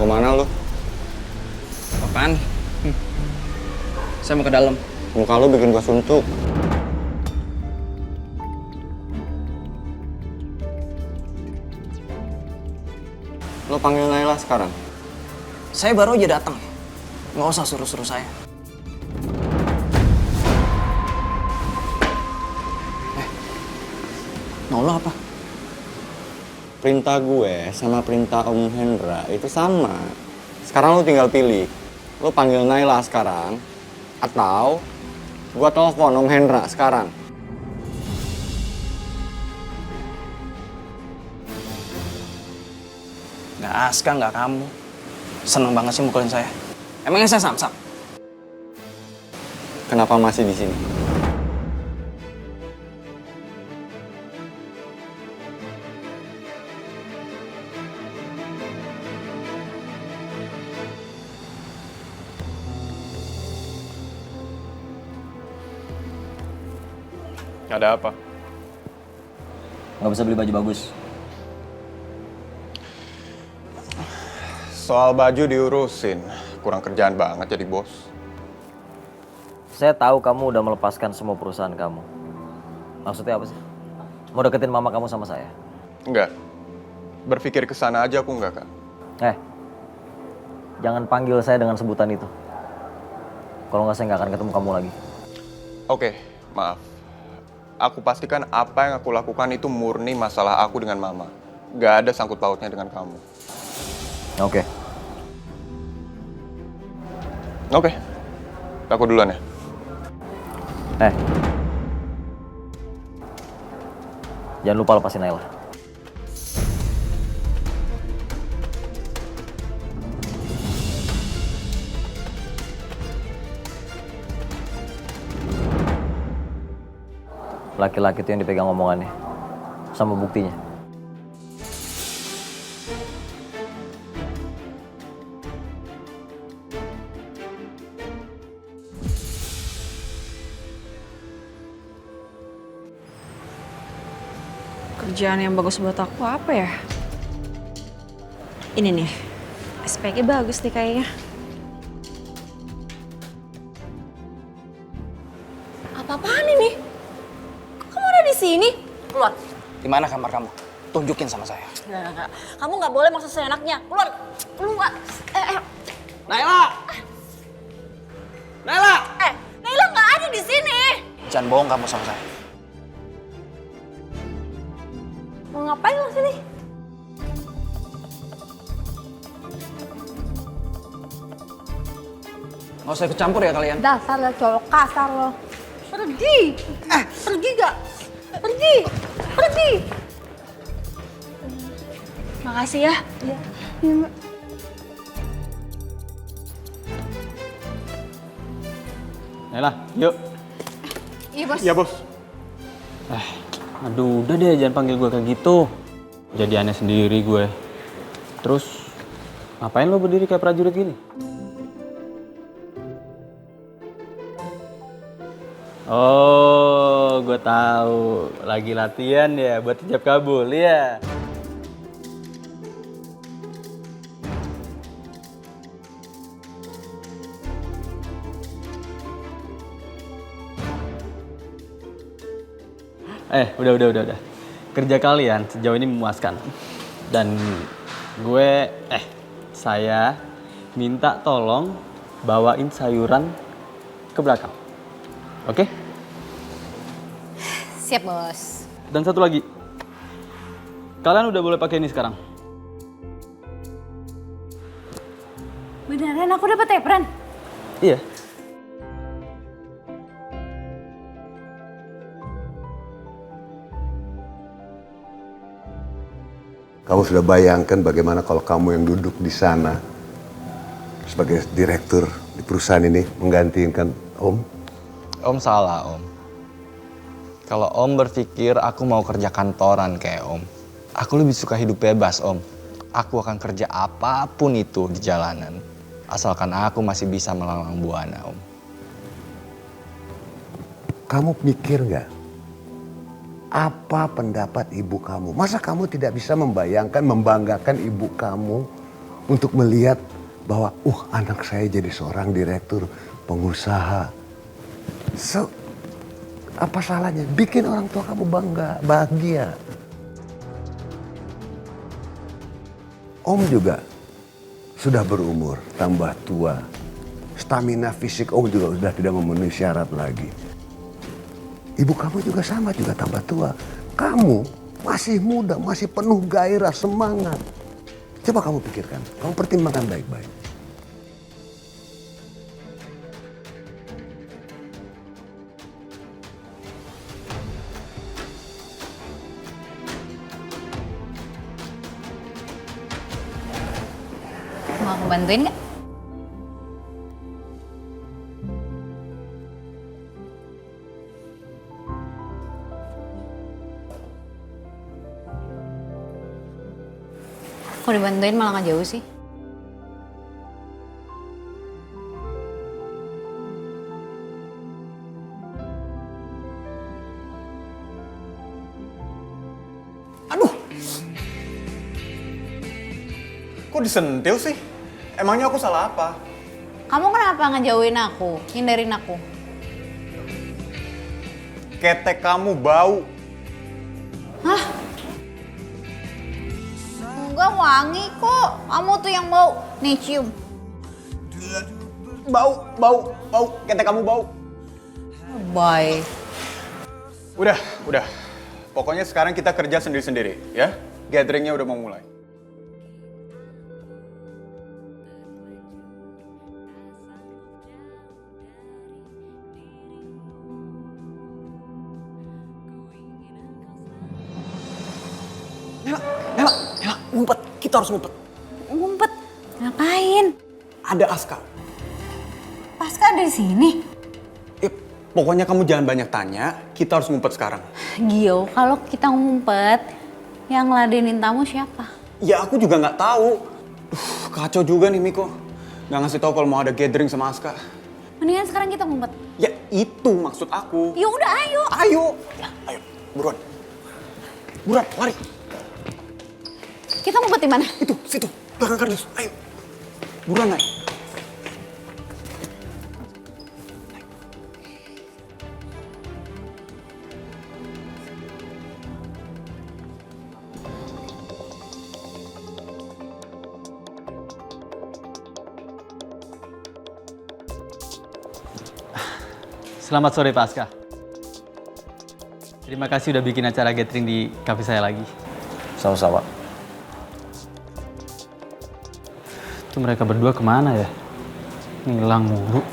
Mau kemana lu? Apaan? Saya mau ke dalam. Muka lu bikin gua suntuk. Lo panggil Naila sekarang. Saya baru aja datang ya. Nggak usah suruh-suruh saya. Mau lo apa? Perintah gue sama perintah Om Hendra itu sama. Sekarang lo tinggal pilih. Lo panggil Naila sekarang atau gua telepon Om Hendra sekarang. Nggak Aska, nggak kamu. Seneng banget sih mukulin saya. Emangnya saya samsak? Kenapa masih di sini? Ada apa? Nggak bisa beli baju bagus. Soal baju diurusin. Kurang kerjaan banget jadi bos. Saya tahu kamu udah melepaskan semua perusahaan kamu. Maksudnya apa sih? Mau deketin mama kamu sama saya? Enggak. Berpikir ke sana aja aku enggak, Kak. Jangan panggil saya dengan sebutan itu. Kalau nggak, saya nggak akan ketemu kamu lagi. Oke, maaf. Aku pastikan apa yang aku lakukan itu murni masalah aku dengan mama. Gak ada sangkut pautnya dengan kamu. Oke. Oke. Aku duluan ya. Jangan lupa lepasin Naila. Laki-laki itu yang dipegang omongannya. Sama buktinya. Kerjaan yang bagus buat aku apa ya? Ini nih, SPG bagus nih kayaknya. Apa-apaan ini? Kok kamu ada di sini? Keluar. Di mana kamar kamu? Tunjukin sama saya. Enggak. Kamu nggak boleh maksud seenaknya. Keluar. Keluar. Naila! Naila! Naila nggak ada di sini. Jangan bohong kamu sama saya. Mau ngapain lo sini? Nggak usah ikut campur ya kalian. Dasar lo cowok kasar lo. Pergi. Pergi gak? Pergi. Pergi. Makasih ya. Iya. Naila, yuk. Iya bos. Iya, Bos. Aduh, udah deh jangan panggil gue kayak gitu. Jadi aneh sendiri gue. Terus, ngapain lo berdiri kayak prajurit gini? Oh, gue tahu. Lagi latihan ya buat ijab kabul ya. Udah. Kerja kalian sejauh ini memuaskan. Dan saya minta tolong bawain sayuran ke belakang. Oke? Siap bos. Dan satu lagi. Kalian udah boleh pakai ini sekarang. Beneran aku dapat apron? Iya. Kamu sudah bayangkan bagaimana kalau kamu yang duduk di sana sebagai direktur di perusahaan ini menggantikan Om? Om salah, Om. Kalau Om berpikir aku mau kerja kantoran kayak Om, aku lebih suka hidup bebas, Om. Aku akan kerja apapun itu di jalanan, asalkan aku masih bisa melanglang buana, Om. Kamu mikir nggak? Apa pendapat ibu kamu? Masa kamu tidak bisa membayangkan, membanggakan ibu kamu untuk melihat bahwa anak saya jadi seorang direktur, pengusaha. So, apa salahnya? Bikin orang tua kamu bangga, bahagia. Om juga sudah berumur, tambah tua. Stamina fisik Om juga sudah tidak memenuhi syarat lagi. Ibu kamu juga sama, juga tambah tua. Kamu masih muda, masih penuh gairah, semangat. Coba kamu pikirkan, kamu pertimbangkan baik-baik. Mau aku bantuin nggak? Kok dibantuin malah nggak jauh sih? Kok disentil sih? Emangnya aku salah apa? Kamu kenapa ngejauhin aku, hindarin aku? Ketek kamu bau. Hah? Enggak, wangi kok. Kamu tuh yang bau. Nih, cium. Bau. Ketek kamu bau. Bye. Udah. Pokoknya sekarang kita kerja sendiri-sendiri, ya. Gatheringnya udah mau mulai. Nela, ngumpet. Kita harus ngumpet. Ngumpet. Ngapain? Ada Aska. Pasca ada di sini. Pokoknya kamu jangan banyak tanya, kita harus ngumpet sekarang. Gio, kalau kita ngumpet, yang ngeladenin tamu siapa? Ya aku juga nggak tahu. Kacau juga nih Miko. Nggak ngasih tahu kalau mau ada gathering sama Aska. Mendingan sekarang kita ngumpet. Ya itu maksud aku. Ya udah, ayo. Ayo. Ya, ayo, buruan. Buruan, lari. Kita ngumpet di mana? Itu, situ, belakang kardus. Ayo. Buruan, naik. Selamat sore Pak Aska. Terima kasih udah bikin acara gathering di kafe saya lagi. Sama-sama. Itu mereka berdua kemana ya? Ngilang mulu.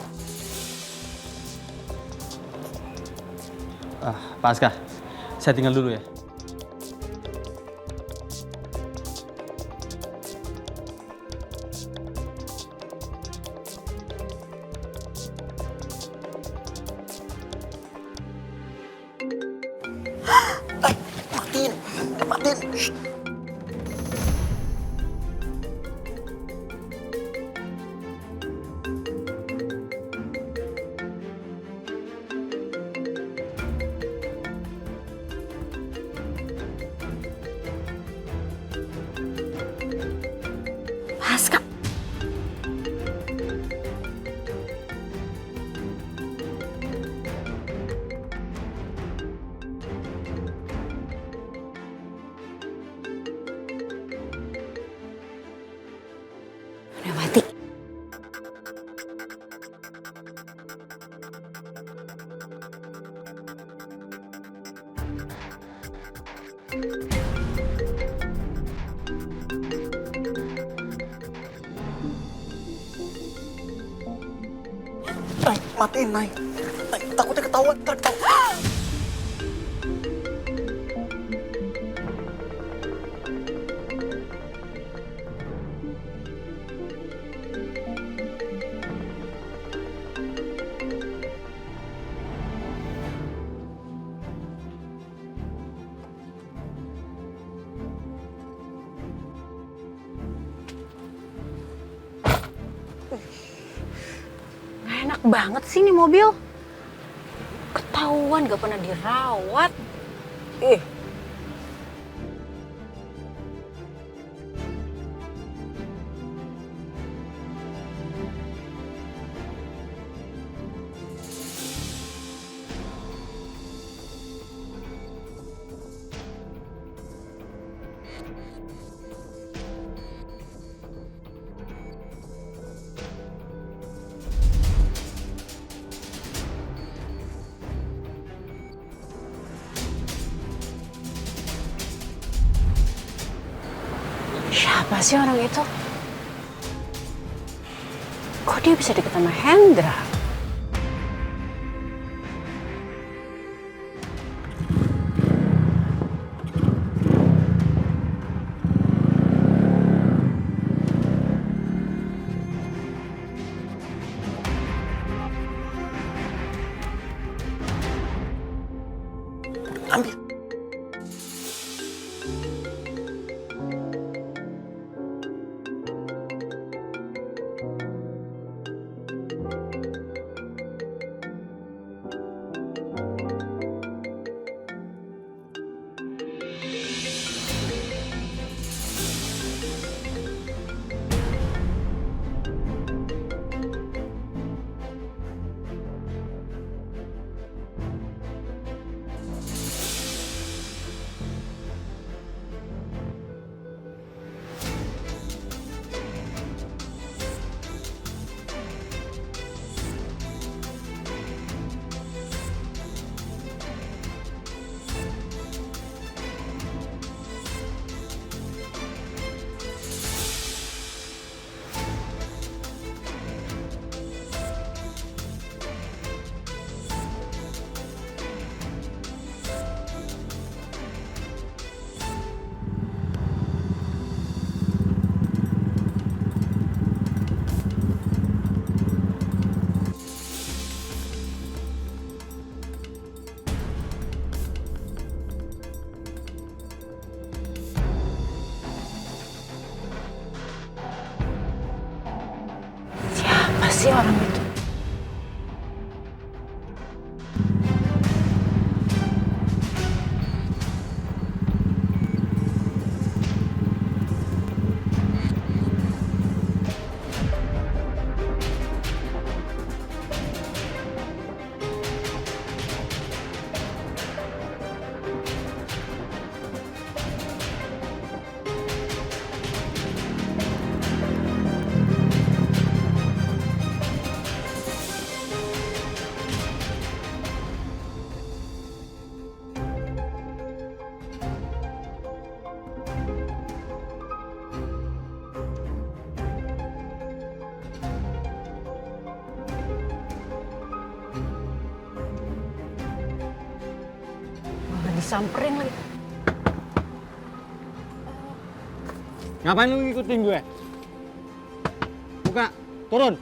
Pak Aska, saya tinggal dulu ya. Matiin. Shh. Pasca. Udah mati. Matiin, Nay. Takutnya ketahuan, ntar ketahuan. Enak banget sih nih mobil. Ketahuan gak pernah dirawat. Siapa sih orang itu? Kok dia bisa deket sama Hendra? Ambil. Siapa sih orang itu? Malah disamperin lagi. Ngapain lu ngikutin gue? Buka, turun.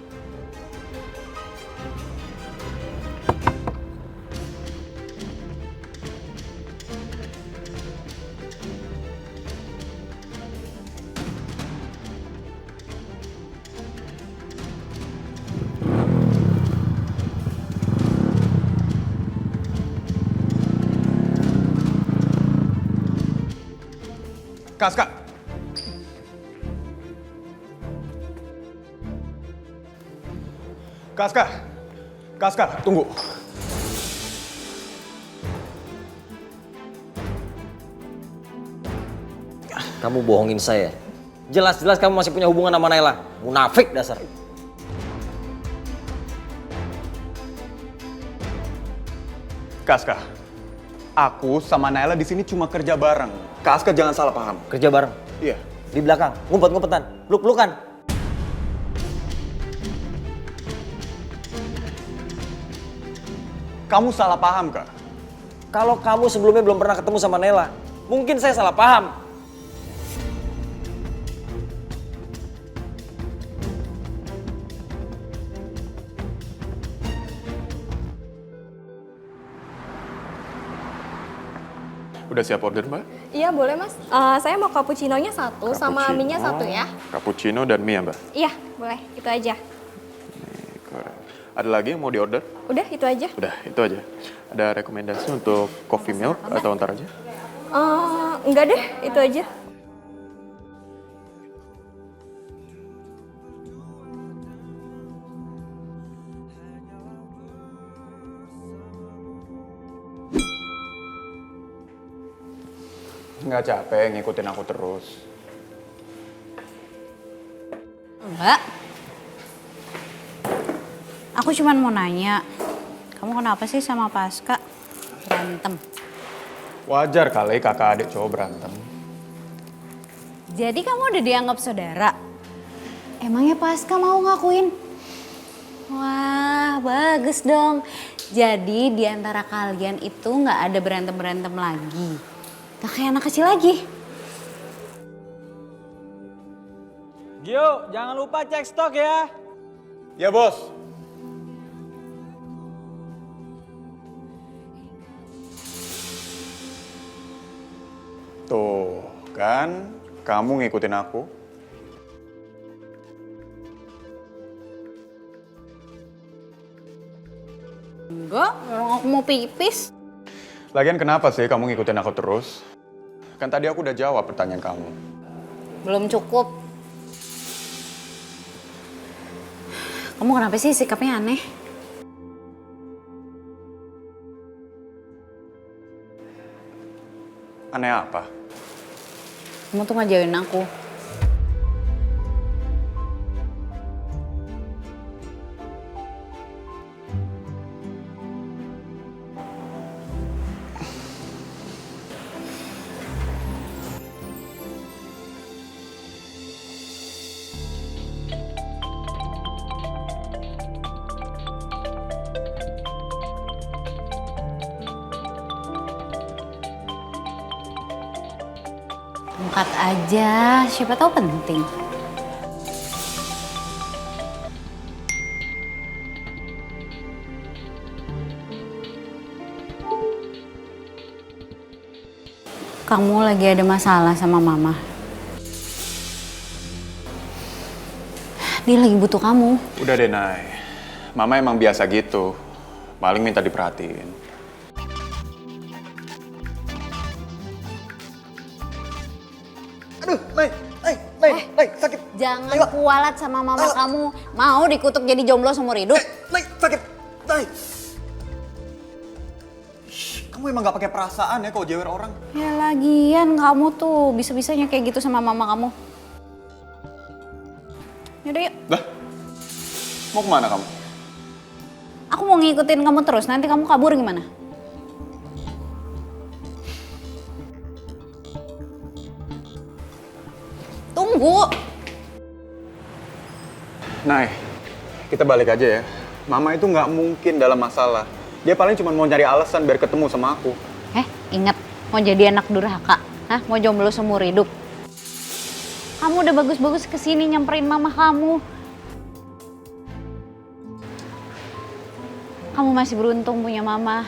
Kaska! Kaska! Kaska, tunggu. Kamu bohongin saya. Jelas-jelas kamu masih punya hubungan sama Naila. Munafik dasar. Kaska, aku sama Naila di sini cuma kerja bareng. Kaska jangan salah paham. Kerja bareng. Iya. Di belakang, ngumpet-ngumpetan, peluk-pelukan. Kamu salah paham, Kak. Kalau kamu sebelumnya belum pernah ketemu sama Naila, mungkin saya salah paham. Udah siap order, Mbak? Iya boleh mas. Saya mau cappuccino-nya satu sama mie-nya satu ya. Cappuccino dan mie ya, Mbak? Iya boleh, itu aja. Correct. Ada lagi yang mau diorder? Udah itu aja. Udah, itu aja. Ada rekomendasi untuk coffee milk atau ntar aja? Enggak deh, itu aja. Nggak capek ngikutin aku terus. Enggak. Aku cuma mau nanya, kamu kenapa sih sama Paska berantem? Wajar kali kakak adik cowok berantem. Jadi kamu udah dianggap saudara? Emangnya Paska mau ngakuin? Wah, bagus dong. Jadi di antara kalian itu nggak ada berantem-berantem lagi. Gak kayak anak kecil lagi. Gio, jangan lupa cek stok ya. Ya bos. Tuh kan, kamu ngikutin aku. Enggak, orang aku mau pipis. Lagian kenapa sih kamu ngikutin aku terus? Kan tadi aku udah jawab pertanyaan kamu. Belum cukup. Kamu kenapa sih sikapnya aneh? Aneh apa? Kamu tuh ngejauhin aku. Angkat aja, siapa tahu penting. Kamu lagi ada masalah sama mama. Dia lagi butuh kamu. Udah deh, Nay. Mama emang biasa gitu. Paling minta diperhatiin. Aduh, Nay, sakit. Jangan kualat sama mama kamu. Mau dikutuk jadi jomblo seumur hidup? Nay, sakit. Nay. Kamu emang gak pakai perasaan ya kalau jewer orang? Ya lagian kamu tuh bisa-bisanya kayak gitu sama mama kamu. Yaudah yuk. Lah, mau kemana kamu? Aku mau ngikutin kamu terus, nanti kamu kabur gimana? Tunggu. Nay, kita balik aja ya. Mama itu nggak mungkin dalam masalah. Dia paling cuma mau nyari alasan biar ketemu sama aku. Ingat, mau jadi anak durhaka? Hah? Mau jomblo seumur hidup? Kamu udah bagus-bagus kesini nyamperin mama kamu. Kamu masih beruntung punya mama.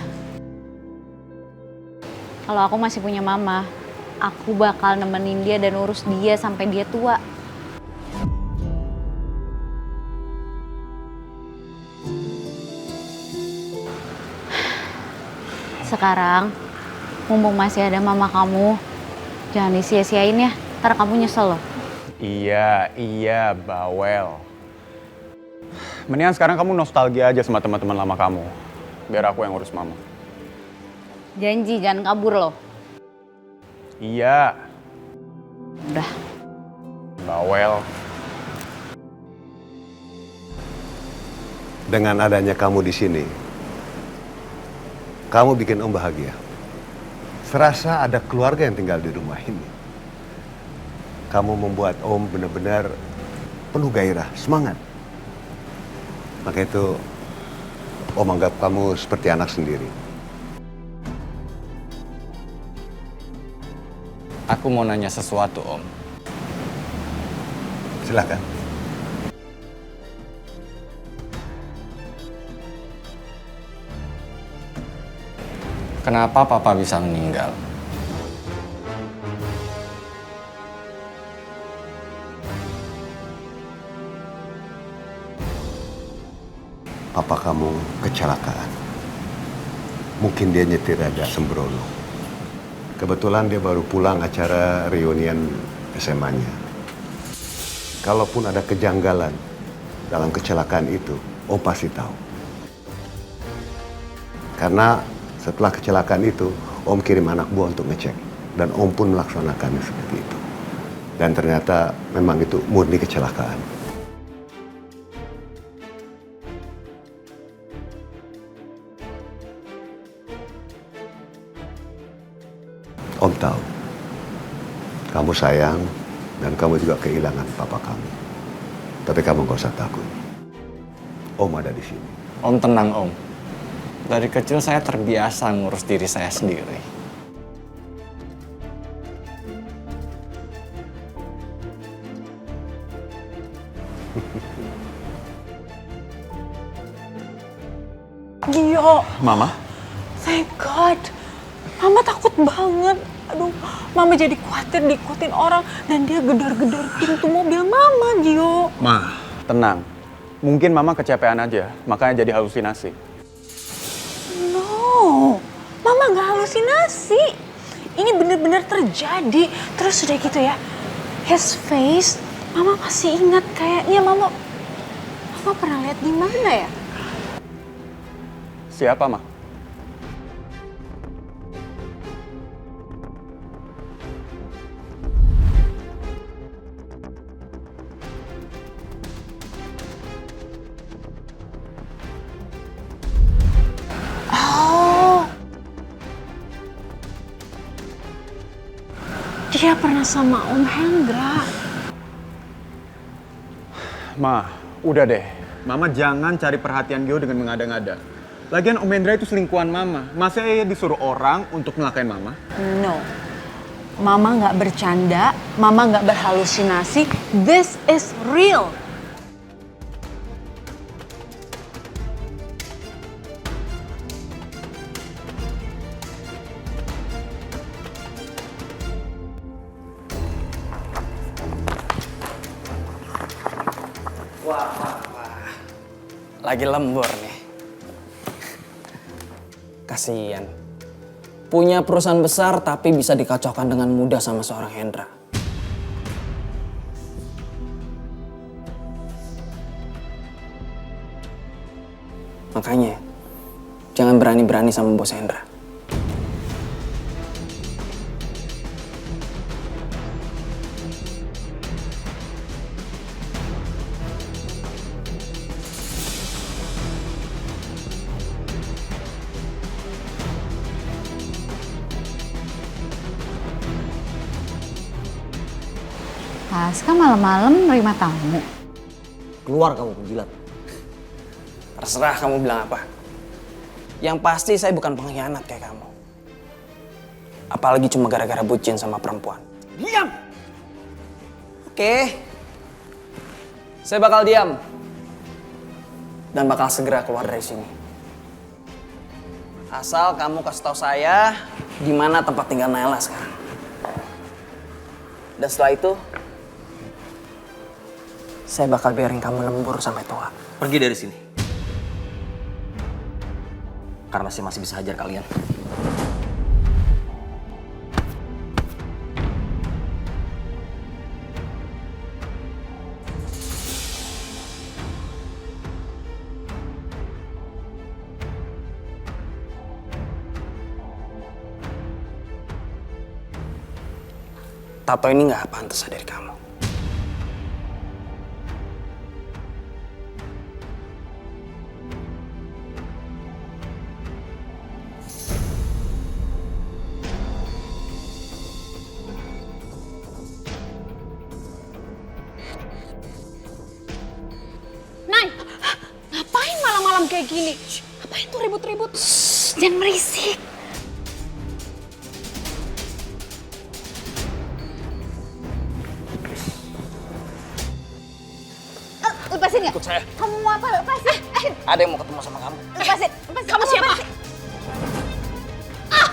Kalau aku masih punya mama, aku bakal nemenin dia dan urus dia sampai dia tua. Sekarang, mumpung masih ada mama kamu, jangan disia-siain ya, ntar kamu nyesel loh. Iya, bawel. Mendingan sekarang kamu nostalgia aja sama teman-teman lama kamu. Biar aku yang urus mama. Janji, jangan kabur loh. Iya. Udah. Bawel. Dengan adanya kamu di sini, kamu bikin Om bahagia. Serasa ada keluarga yang tinggal di rumah ini. Kamu membuat Om benar-benar penuh gairah, semangat. Maka itu Om anggap kamu seperti anak sendiri. Aku mau nanya sesuatu, Om. Silakan. Kenapa Papa bisa meninggal? Papa kamu kecelakaan. Mungkin dia nyetir ada sembrono. Kebetulan dia baru pulang acara reunian SMA-nya. Kalaupun ada kejanggalan dalam kecelakaan itu, Om pasti tahu. Karena setelah kecelakaan itu, Om kirim anak buah untuk ngecek. Dan Om pun melaksanakannya seperti itu. Dan ternyata memang itu murni kecelakaan. Om tahu, kamu sayang dan kamu juga kehilangan papa kamu. Tapi kamu gak usah takut. Om ada di sini. Om tenang Om. Dari kecil saya terbiasa ngurus diri saya sendiri. Gio, Mama? thank God. Mama takut banget. Aduh, Mama jadi khawatir diikutin orang dan dia gedor-gedor pintu mobil Mama, Gio. Ma, tenang. Mungkin Mama kecapean aja, makanya jadi halusinasi. No, Mama nggak halusinasi. Ini bener-bener terjadi. Terus udah gitu ya, his face, Mama masih ingat kayaknya Mama pernah lihat di mana ya? Siapa, Ma? Oh, dia pernah sama Om Hendra. Ma, udah deh. Mama jangan cari perhatian Gio dengan mengada-ngada. Lagian Om Hendra itu selingkuhan Mama. Masa iya disuruh orang untuk ngelakain Mama? No, Mama nggak bercanda, Mama nggak berhalusinasi. This is real. Lagi lembur nih. Kasian. Punya perusahaan besar tapi bisa dikacaukan dengan mudah sama seorang Hendra. Makanya, jangan berani-berani sama bos Hendra. Aska malam-malam nerima tamu. Keluar kamu penjilat. Terserah kamu bilang apa. Yang pasti saya bukan pengkhianat kayak kamu. Apalagi cuma gara-gara bucin sama perempuan. Diam! Oke. Saya bakal diam. Dan bakal segera keluar dari sini. Asal kamu kasih tahu saya di mana tempat tinggal Naila sekarang. Dan setelah itu, saya bakal biarin kamu lembur sampai tua. Pergi dari sini. Karena saya masih bisa hajar kalian. Tato ini nggak pantas dari kamu. Nay, ngapain malam-malam kayak gini? Ngapain tuh ribut-ribut? Jangan berisik. Lepasin nggak? Ikut saya. Kamu mau apa? Lepasin. Ada yang mau ketemu sama kamu. Lepasin. Kamu siapa? Ah!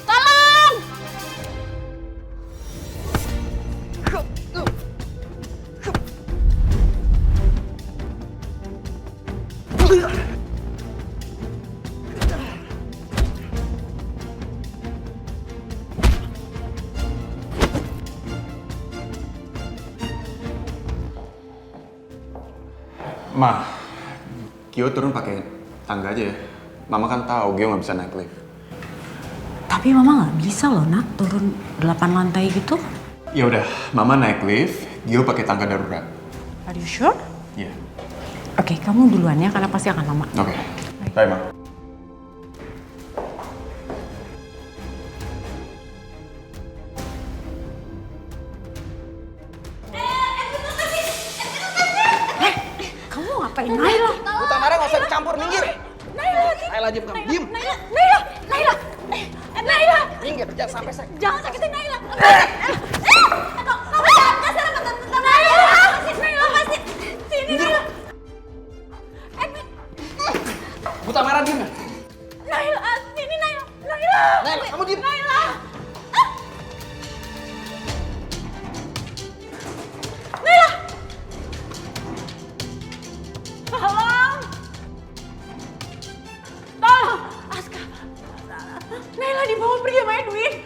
Tolong! Ma, Gio turun pakai tangga aja ya. Mama kan tahu Gio nggak bisa naik lift. Tapi mama nggak bisa loh nak turun 8 lantai gitu. Ya udah, Mama naik lift, Gio pakai tangga darurat. Are you sure? Iya. Oke, kamu duluan ya karena pasti akan lama. Oke. Bye, Ma. Kamu ngapain Naila? Utamara nggak usah dicampur, minggir. Naila diam kamu, diam. Naila! Minggir, jangan sampai saya. Jangan sakitin Naila! Kamu jangan kasar sama tante Naila! Lepasin! Sini Naila! Edwin! Utamara diam. Naila! Sini Naila! Naila! Naila, kamu diam. Naila! Naila! Tolong! Tolong! Aska! Naila dibawa pergi sama Edwin!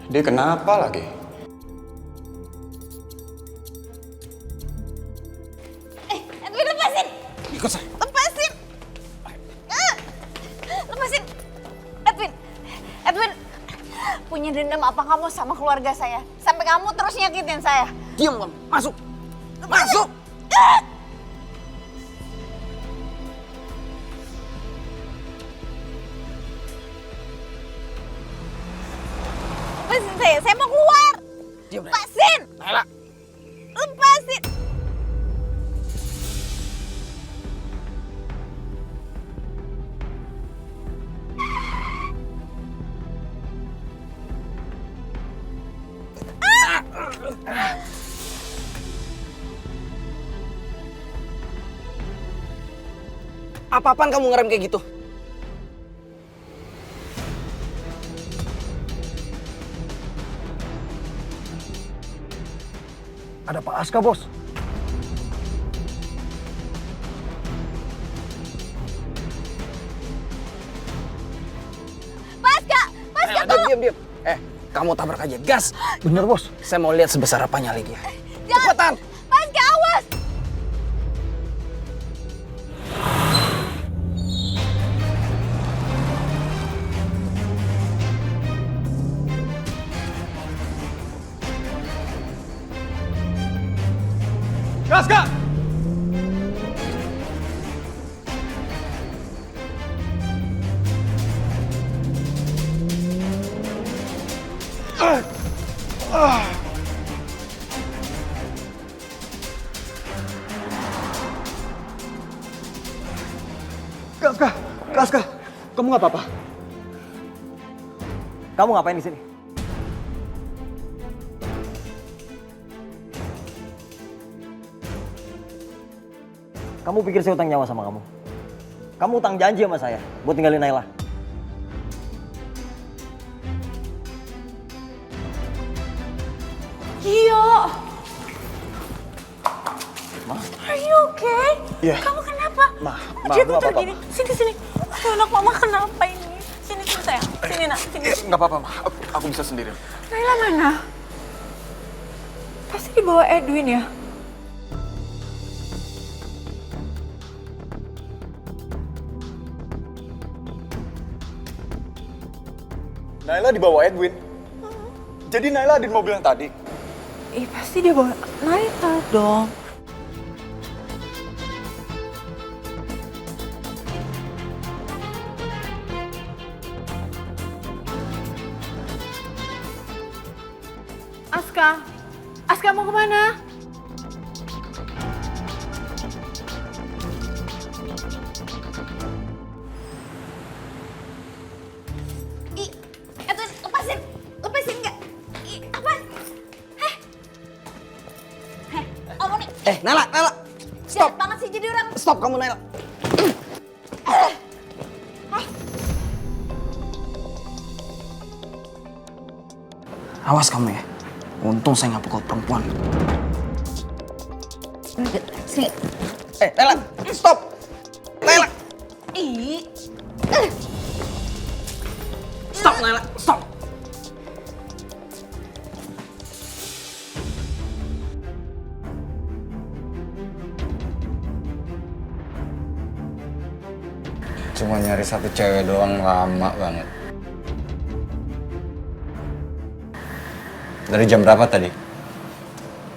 Dia kenapa lagi? Edwin lepasin! Ikut saya. Lepasin! Lepasin! Edwin! Edwin! Punya dendam apa kamu sama keluarga saya? Sampai kamu terus nyakitin saya? Diam kamu, masuk. Masuk. Lepasin saya mau keluar! Diam, Naila. Lepasin! Naila. Lepasin! Apa-apaan kamu ngerem kayak gitu? Ada Pak Aska, Bos. Paska! Paska Naila, diam, diam. Kamu tabrak aja, gas. Bener, Bos. Saya mau lihat sebesar apanya lagi ya. Jangan! Cepetan. Paska awas! Gaska! Kaska, kamu nggak apa-apa? Kamu ngapain di sini? Kamu pikir saya utang nyawa sama kamu? Kamu utang janji sama saya buat tinggalin Naila. Gio! Are you okay? Iya. Kamu kenapa? Dia nggak kotor apa-apa, gini. Sini. Aduh, anak mama kenapa ini? Sini sayang. Sini nak, sini. Nggak apa-apa, Ma. Aku bisa sendiri. Naila mana? Pasti dibawa Edwin ya? Naila dibawa Edwin. Jadi Naila ada di mobil yang tadi. Pasti dia bawa Naila dong. Aska mau kemana? Edwin, lepasin nggak? Apaan? Kamu nih, Naila. jahat banget sih jadi orang. Stop kamu, Naila. Awas kamu ya. Untung saya nggak pukul perempuan. Sini. Naila, stop. Stop, Naila, stop. Cuma nyari satu cewek doang lama banget. Dari jam berapa tadi?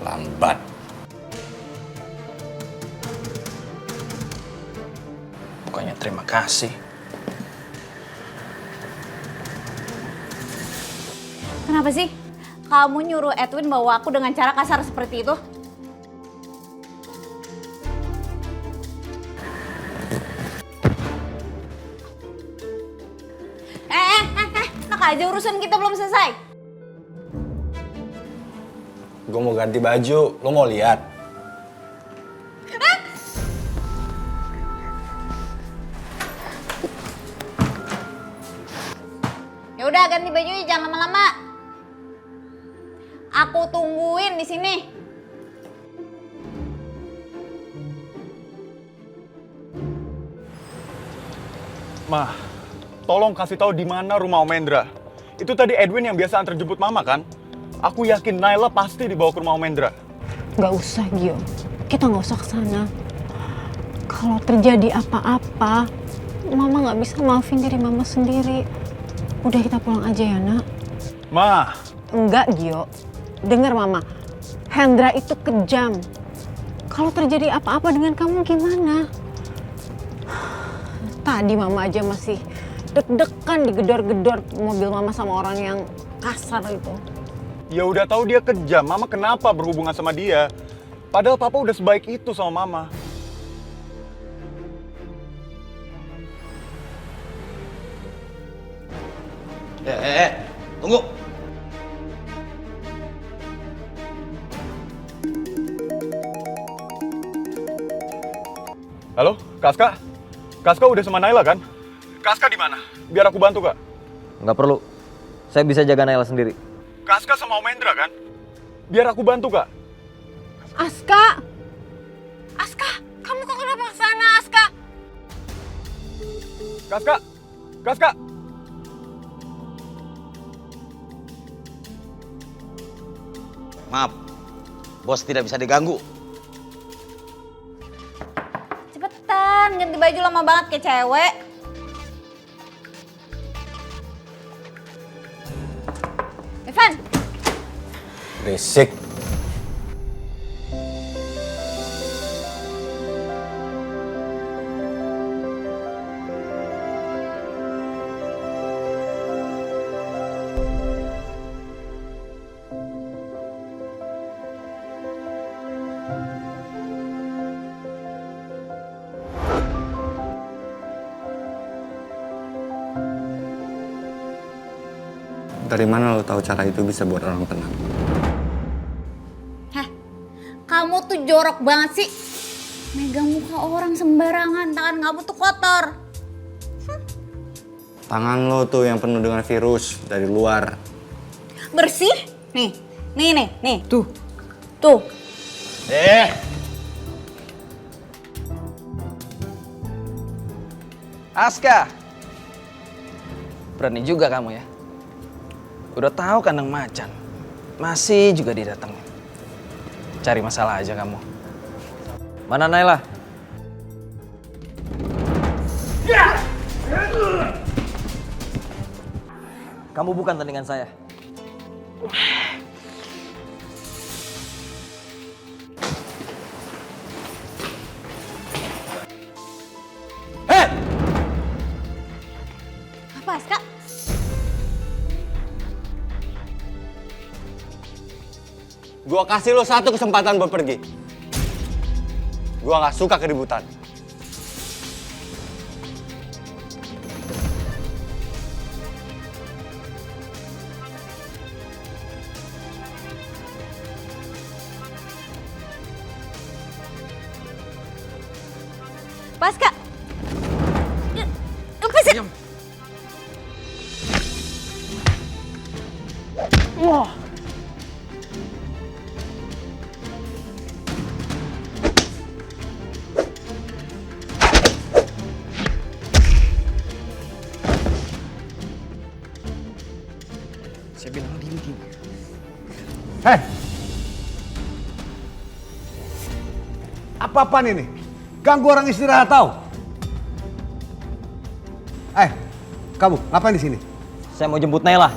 Lambat. Bukannya terima kasih. Kenapa sih kamu nyuruh Edwin bawa aku dengan cara kasar seperti itu? Enak aja urusan kita belum selesai. Gue mau ganti baju, lo mau lihat? Ya udah ganti bajunya, jangan lama-lama. Aku tungguin di sini. Mah, tolong kasih tahu di mana rumah Om Hendra. Itu tadi Edwin yang biasa antar jemput Mama kan? Aku yakin Naila pasti dibawa ke rumah Om Hendra. Gak usah, Gio. Kita gak usah kesana. Kalau terjadi apa-apa, Mama gak bisa maafin diri Mama sendiri. Udah kita pulang aja ya, Nak. Ma. Enggak, Gio. Dengar Mama. Hendra itu kejam. Kalau terjadi apa-apa dengan kamu gimana? Tadi Mama aja masih deg-degan digedor-gedor mobil Mama sama orang yang kasar itu. Ya udah tahu dia kejam, Mama kenapa berhubungan sama dia? Padahal Papa udah sebaik itu sama Mama. Tunggu. Halo, Kaska? Kaska udah sama Naila kan? Kaska di mana? Biar aku bantu, Kak. Nggak perlu. Saya bisa jaga Naila sendiri. Kaska sama Om Hendra kan? Biar aku bantu, Kak. Aska! Aska! Kamu kok kenapa ke sana, Aska? Kaska! Kaska! Maaf, bos tidak bisa diganggu. Cepetan, ganti baju lama banget kayak cewek. Evan! Berisik. Dari mana lo tahu cara itu bisa buat orang tenang? Heh, kamu tuh jorok banget sih. Megang muka orang sembarangan, tangan kamu tuh kotor. Tangan lo tuh yang penuh dengan virus dari luar. Bersih? Nih. Tuh. Aska! Berani juga kamu ya. Udah tahu kandang macan, masih juga didatengin. Cari masalah aja kamu. Mana Naila? Kamu bukan tandingan saya. Apa, Aska? Gua kasih lo satu kesempatan buat pergi. Gua nggak suka keributan. Aska! Lepasin! Wah! Saya bilang diem. Hei! Apa-apaan ini? Ganggu orang istirahat tahu? Kamu ngapain di sini? Saya mau jemput Naila.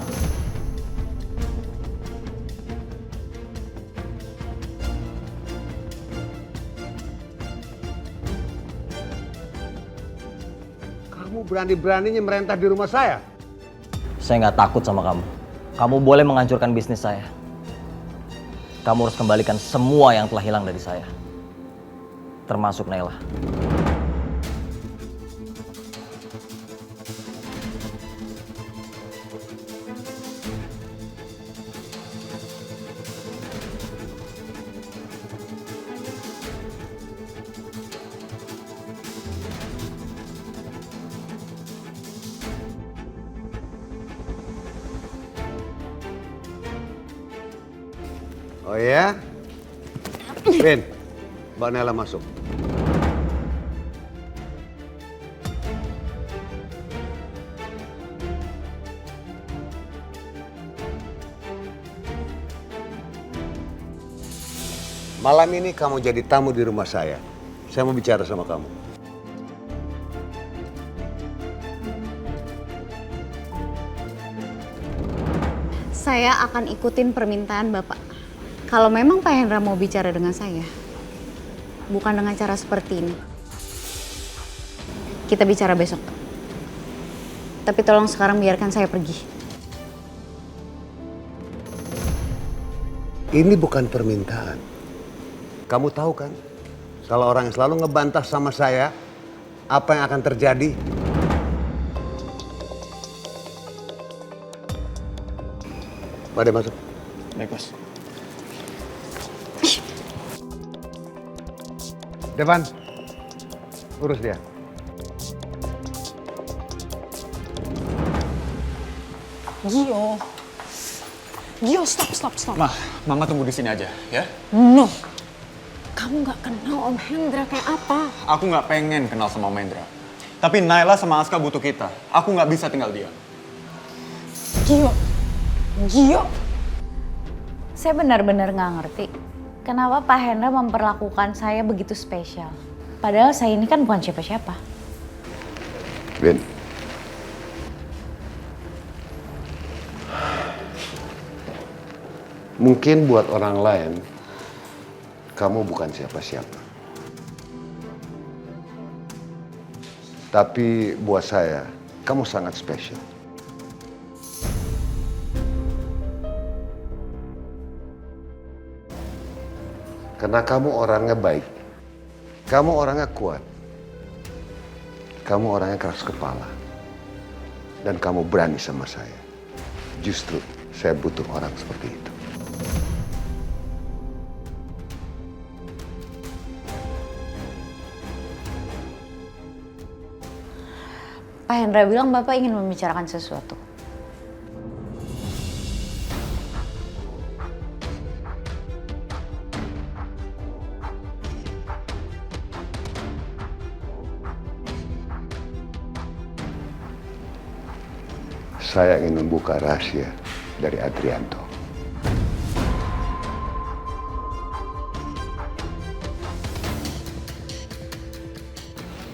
Kamu berani-beraninya merentah di rumah saya? Saya nggak takut sama kamu. Kamu boleh menghancurkan bisnis saya. Kamu harus kembalikan semua yang telah hilang dari saya. Termasuk Naila. Oh ya? Vin, Mbak Nela masuk. Malam ini kamu jadi tamu di rumah saya. Saya mau bicara sama kamu. Saya akan ikutin permintaan Bapak. Kalau memang Pak Hendra mau bicara dengan saya, bukan dengan cara seperti ini. Kita bicara besok. Tapi tolong sekarang biarkan saya pergi. Ini bukan permintaan. Kamu tahu kan, kalau orang yang selalu ngebantah sama saya, apa yang akan terjadi? Pak, dia masuk. Baik, Bos. Devan, urus dia. Gio, stop. Mama tunggu di sini aja, ya. No. Kamu nggak kenal Om Hendra kayak apa? Aku nggak pengen kenal sama Om Hendra. Tapi Naila sama Aska butuh kita. Aku nggak bisa tinggal diam. Gio. Saya benar-benar nggak ngerti kenapa Pak Hendra memperlakukan saya begitu spesial. Padahal saya ini kan bukan siapa-siapa. Vin. Mungkin buat orang lain, kamu bukan siapa-siapa. Tapi buat saya, kamu sangat spesial. Karena kamu orangnya baik, kamu orangnya kuat, kamu orangnya keras kepala, dan kamu berani sama saya. Justru saya butuh orang seperti itu. Pak Hendra bilang Bapak ingin membicarakan sesuatu. Saya ingin membuka rahasia dari Adrianto.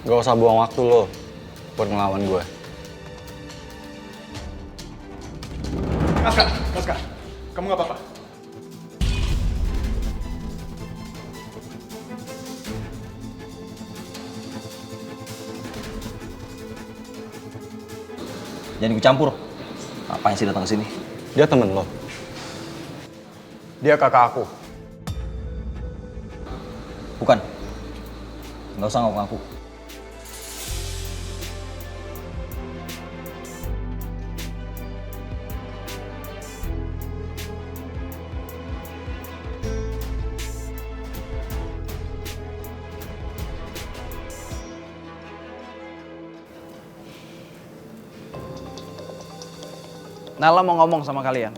Gak usah buang waktu lo buat ngelawan gue. Aska, kamu nggak apa-apa? Jangan ikut campur. Ngapain sih datang ke sini? Dia temen lo. Dia kakak aku. Bukan. Nggak usah ngaku-ngaku. Nala mau ngomong sama kalian.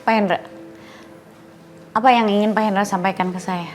Pak Hendra, apa yang ingin Pak Hendra sampaikan ke saya?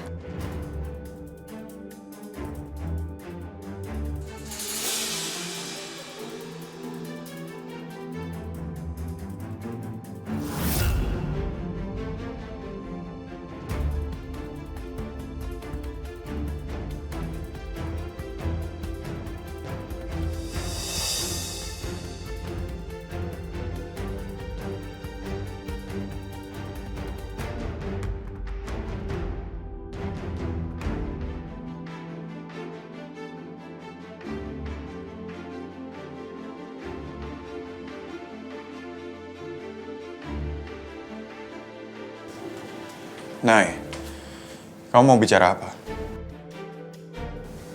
Nay, kamu mau bicara apa?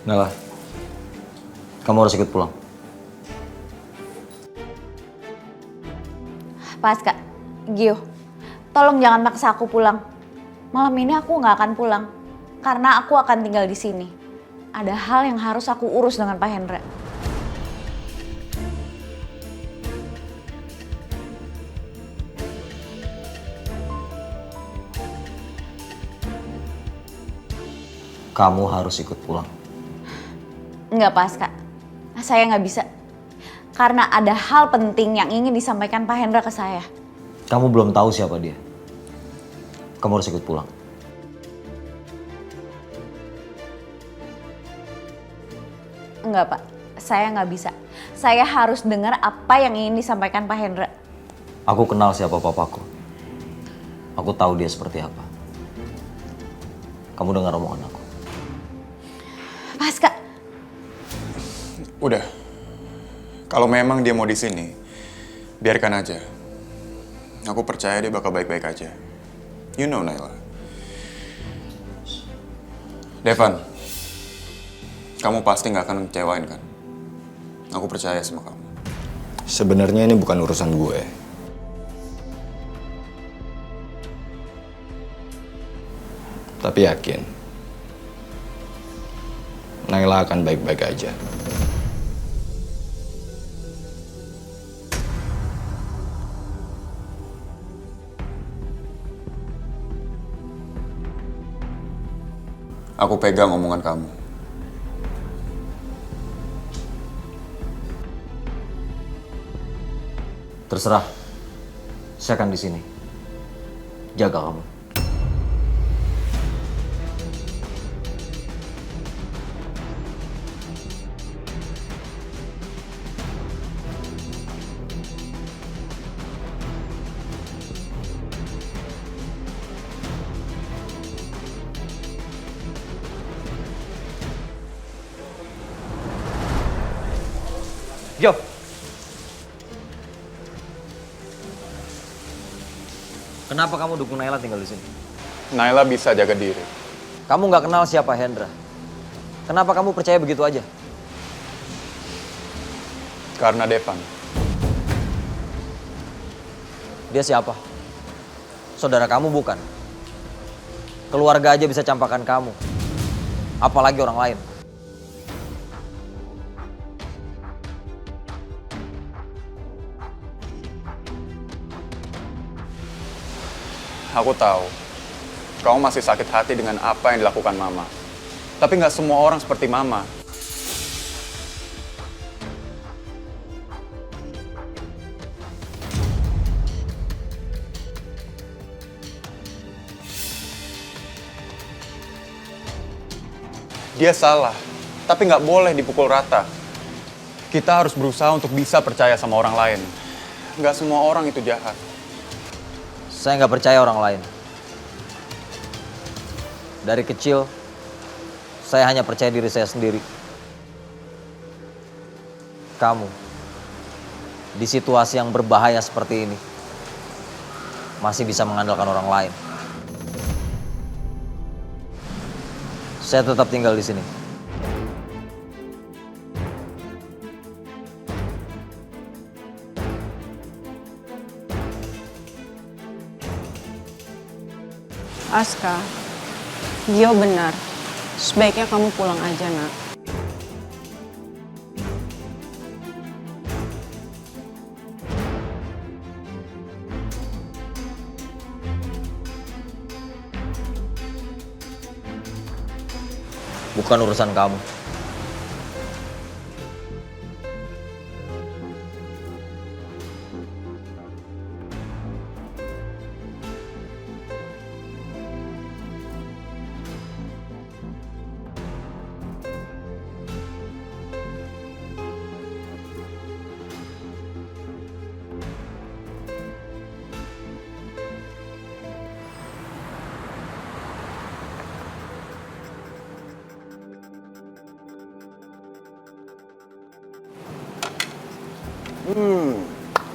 Nala, kamu harus ikut pulang. Pas Kak, Gio, tolong jangan maksa aku pulang. Malam ini aku nggak akan pulang, karena aku akan tinggal di sini. Ada hal yang harus aku urus dengan Pak Hendra. Kamu harus ikut pulang. Nggak Pas Kak, saya nggak bisa. Karena ada hal penting yang ingin disampaikan Pak Hendra ke saya. Kamu belum tahu siapa dia. Kamu harus ikut pulang. Enggak Pak, saya nggak bisa. Saya harus dengar apa yang ingin disampaikan Pak Hendra. Aku kenal siapa papaku. Aku tahu dia seperti apa. Kamu dengar omongan aku. Pas Kak. Udah. Kalau memang dia mau di sini, biarkan aja. Aku percaya dia bakal baik-baik aja. You know, Naila. Devan, kamu pasti nggak akan ngecewain kan? Aku percaya sama kamu. Sebenarnya ini bukan urusan gue. Tapi yakin, Naila akan baik-baik aja. Aku pegang omongan kamu. Terserah. Saya akan di sini. Jaga kamu. Yo. Kenapa kamu dukung Naila tinggal di sini? Naila bisa jaga diri. Kamu nggak kenal siapa Hendra. Kenapa kamu percaya begitu aja? Karena Devan. Dia siapa? Saudara kamu bukan? Keluarga aja bisa campakan kamu. Apalagi orang lain. Aku tahu, kamu masih sakit hati dengan apa yang dilakukan Mama. Tapi nggak semua orang seperti Mama. Dia salah, tapi nggak boleh dipukul rata. Kita harus berusaha untuk bisa percaya sama orang lain. Nggak semua orang itu jahat. Saya nggak percaya orang lain. Dari kecil, saya hanya percaya diri saya sendiri. Kamu, di situasi yang berbahaya seperti ini, masih bisa mengandalkan orang lain. Saya tetap tinggal di sini. Aska, Gio benar. Sebaiknya kamu pulang aja, Nak. bukan urusan kamu.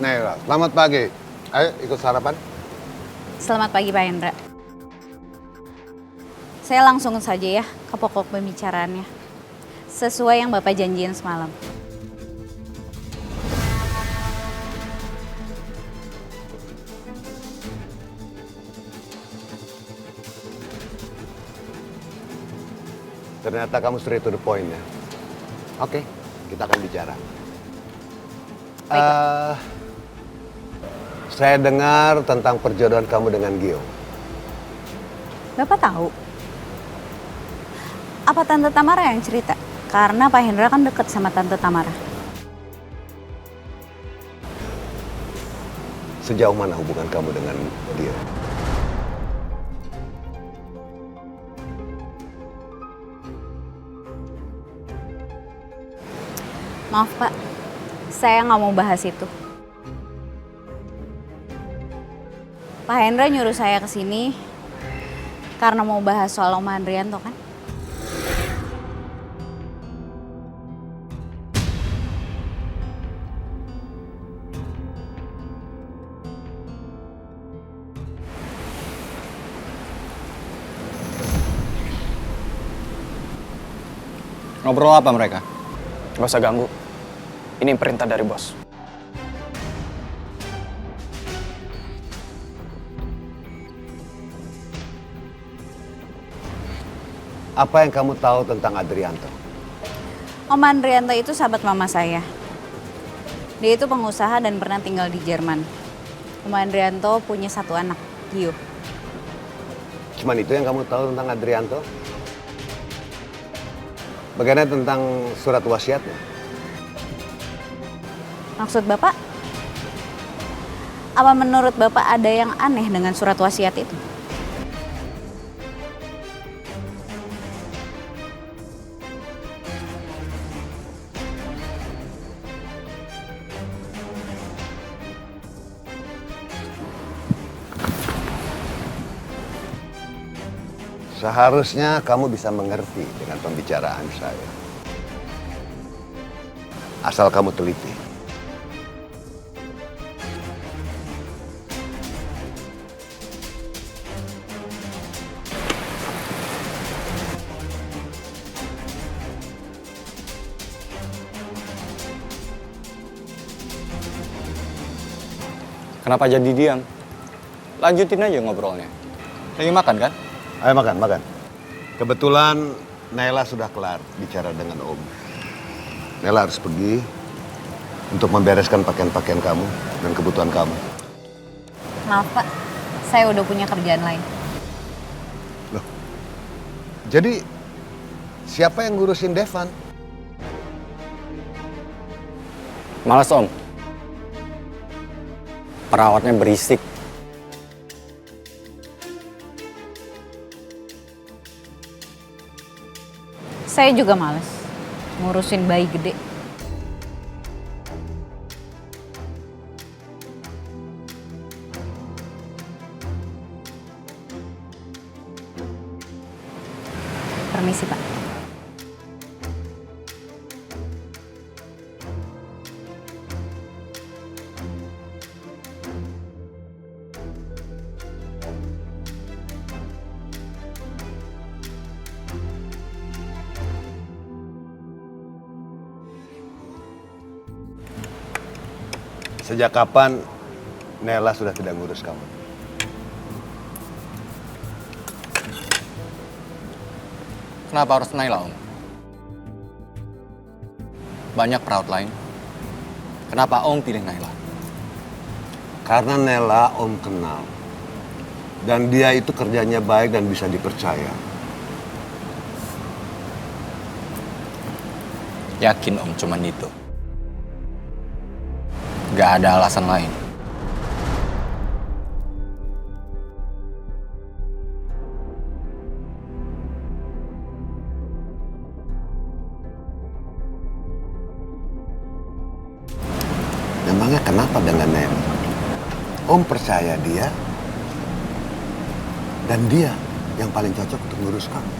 Naila, selamat pagi. Ayo ikut sarapan. Selamat pagi Pak Hendra. Saya langsung saja ya ke pokok pembicaraannya. Sesuai yang Bapak janjiin semalam. Ternyata kamu straight to the point ya. Oke, kita akan bicara. Saya dengar tentang perjodohan kamu dengan Gio. Bapak tahu? Apa Tante Tamara yang cerita? Karena Pak Hendra kan deket sama Tante Tamara. Sejauh mana hubungan kamu dengan dia? Maaf Pak, saya nggak mau bahas itu. Pak Hendra nyuruh saya ke sini karena mau bahas soal Om Andrianto kan? Ngobrol apa mereka? Gak usah ganggu. Ini perintah dari bos. Apa yang kamu tahu tentang Adrianto? Om Andrianto itu sahabat mama saya. Dia itu pengusaha dan pernah tinggal di Jerman. Om Andrianto punya satu anak, Gio. Cuman itu yang kamu tahu tentang Adrianto? Bagaimana tentang surat wasiatnya? Maksud Bapak? Apa menurut Bapak ada yang aneh dengan surat wasiat itu? Seharusnya kamu bisa mengerti dengan pembicaraan saya. Asal kamu teliti. Kenapa jadi diam? Lanjutin aja ngobrolnya. Lagi makan kan? Ayo makan, makan. Kebetulan Naila sudah kelar bicara dengan Om. Naila harus pergi untuk membereskan pakaian-pakaian kamu dan kebutuhan kamu. Maaf Pak, saya udah punya kerjaan lain. Loh, jadi siapa yang ngurusin Devan? Males Om. Perawatnya berisik. Saya juga males ngurusin bayi gede. Permisi Pak. Sejak kapan Naila sudah tidak ngurus kamu? Kenapa harus Naila Om? Banyak perawat lain. Kenapa Om pilih Naila? Karena Naila Om kenal. Dan dia itu kerjanya baik dan bisa dipercaya. Yakin Om cuman itu. Gak ada alasan lain. Memangnya kenapa dengan Naila? Om percaya dia, dan dia yang paling cocok untuk ngurus kamu.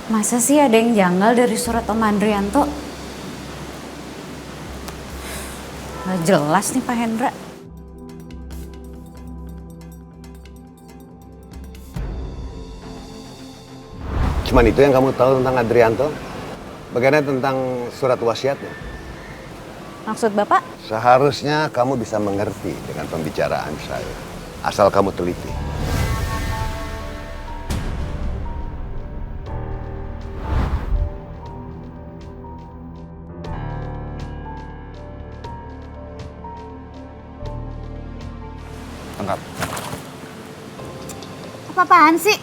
Masa sih ada yang janggal dari surat Om Andrianto? Gak jelas nih Pak Hendra. Cuman itu yang kamu tahu tentang Adrianto? Bagaimana tentang surat wasiatnya? Maksud Bapak? Seharusnya kamu bisa mengerti dengan pembicaraan saya. Asal kamu teliti. Angkat. Apa-apaan sih?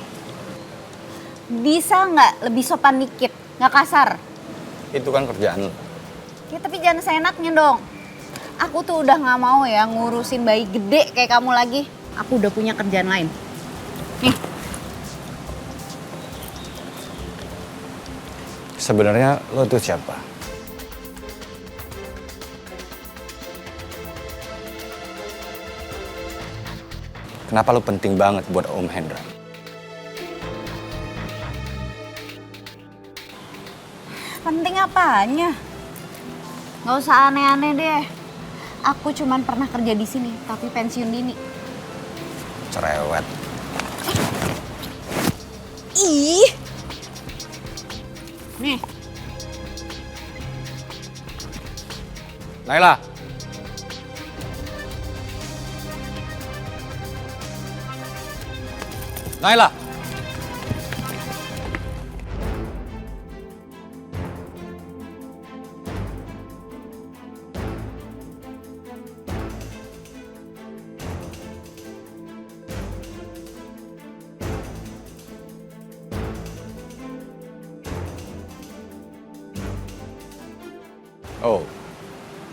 Bisa nggak lebih sopan dikit? Nggak kasar? Itu kan kerjaan lo. Ya tapi jangan seenaknya dong. Aku tuh udah nggak mau ya ngurusin bayi gede kayak kamu lagi. Aku udah punya kerjaan lain. Nih. Sebenarnya lo tuh siapa? Kenapa lo penting banget buat Om Hendra? Penting apanya? Nggak usah aneh-aneh deh. Aku cuman pernah kerja di sini, tapi pensiun dini. Cerewet. Ih. Nih. Naila. Naila. Oh,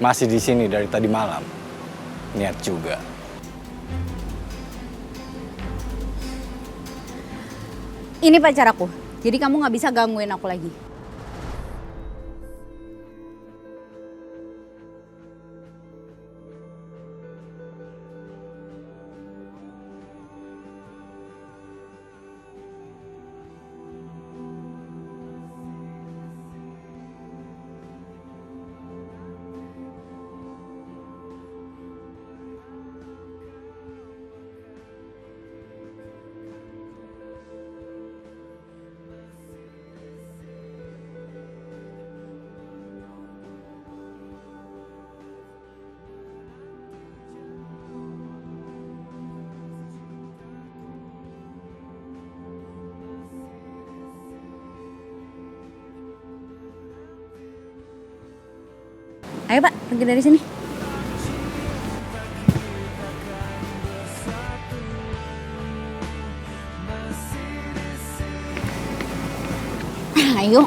masih di sini dari tadi malam. Niat juga. Ini pacar aku, jadi kamu nggak bisa gangguin aku lagi. Ayo Pak, pergi dari sini. Ayo.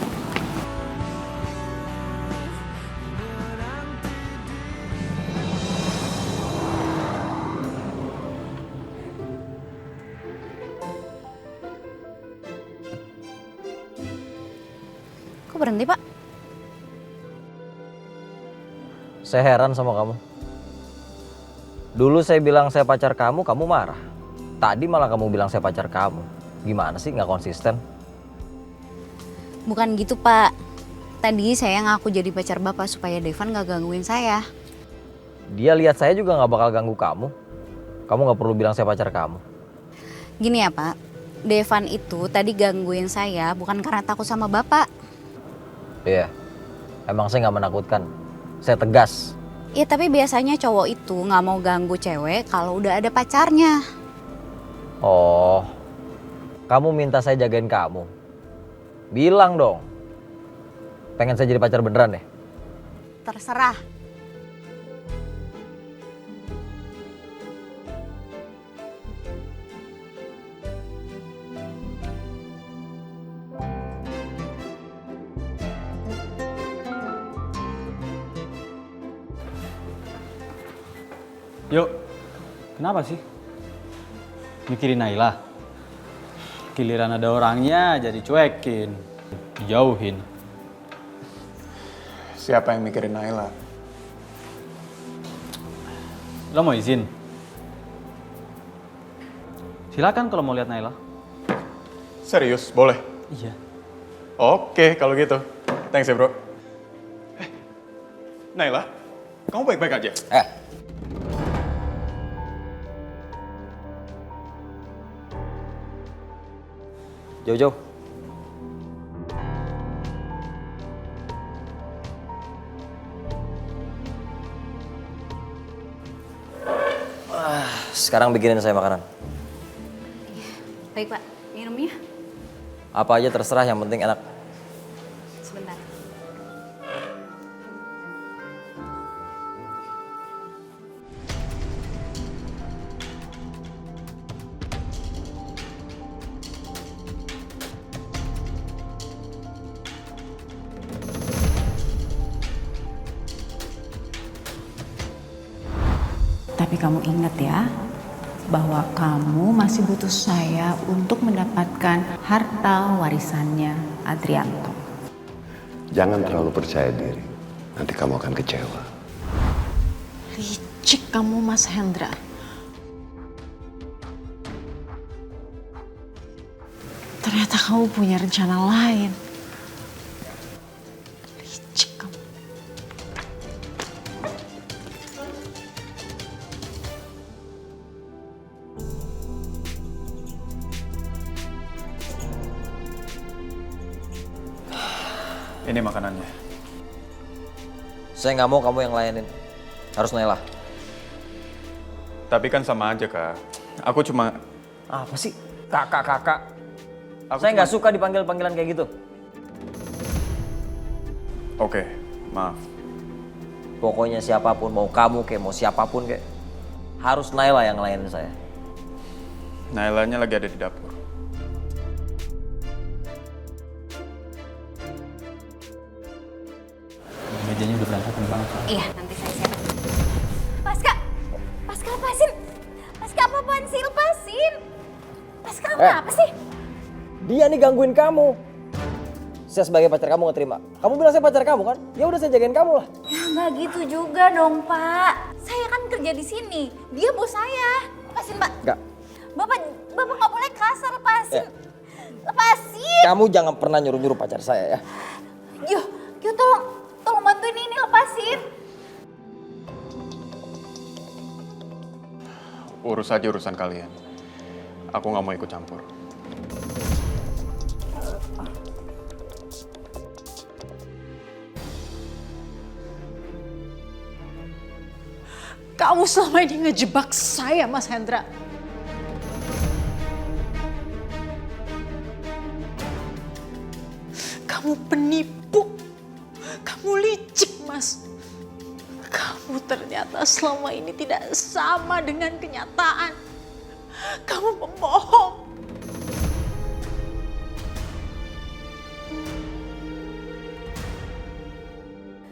Kok berhenti Pak? Saya heran sama kamu. Dulu saya bilang saya pacar kamu, kamu marah. Tadi malah kamu bilang saya pacar kamu. Gimana sih, nggak konsisten? Bukan gitu Pak. Tadi saya ngaku jadi pacar Bapak supaya Devan nggak gangguin saya. Dia lihat saya juga nggak bakal ganggu kamu. Kamu nggak perlu bilang saya pacar kamu. Gini ya Pak, Devan itu tadi gangguin saya bukan karena takut sama Bapak. Iya, emang saya nggak menakutkan. Saya tegas. Ya tapi biasanya cowok itu nggak mau ganggu cewek kalau udah ada pacarnya. Kamu minta saya jagain kamu. Bilang dong. Pengen saya jadi pacar beneran deh? Terserah. Yuk, kenapa sih? Mikirin Naila? Giliran ada orangnya jadi cuekin, dijauhin. Siapa yang mikirin Naila? Lo mau izin? Silakan kalau mau lihat Naila. Serius, boleh? Iya. Oke, kalau gitu. Thanks ya, bro. Naila, kamu baik-baik aja? Jauh-jauh. Sekarang bikinin saya makanan. Baik Pak, minumnya Apa aja terserah, yang penting enak. sebentar. Tapi kamu ingat ya, bahwa kamu masih butuh saya untuk mendapatkan harta warisannya Adrianto. Jangan terlalu percaya diri. Nanti kamu akan kecewa. Licik kamu Mas Hendra. Ternyata kamu punya rencana lain. Licik kamu. Ini makanannya. Saya nggak mau kamu yang layanin. Harus Naila. Tapi kan sama aja, Kak. Aku cuma... Apa sih? Kakak-kakak. Aku Saya nggak cuma- suka dipanggil panggilan kayak gitu. Oke, maaf. Pokoknya siapapun, mau kamu kayak mau siapapun kayak, harus Naila yang ngelayanin saya. Nailanya lagi ada di dapur. Mejanya udah berantakan banget. Iya, nanti saya siap. Paska! Paska lepasin! Paska apa-apaan sih? Lepasin! Paska apa sih? Dia nih gangguin kamu. Saya sebagai pacar kamu nggak terima. Kamu bilang saya pacar kamu kan? Ya udah saya jagain kamu lah. Ya nggak gitu juga dong Pak. Saya kan kerja di sini. Dia bos saya. Lepasin Pak. Enggak. Bapak nggak boleh kasar. Lepasin. Ya. Lepasin. Kamu jangan pernah nyuruh-nyuruh pacar saya ya. Yo tolong bantuin ini lepasin. Urus aja urusan kalian. Aku nggak mau ikut campur. Kamu selama ini ngejebak saya, Mas Hendra. Kamu penipu. Kamu licik, Mas. Kamu ternyata selama ini tidak sama dengan kenyataan. Kamu pembohong.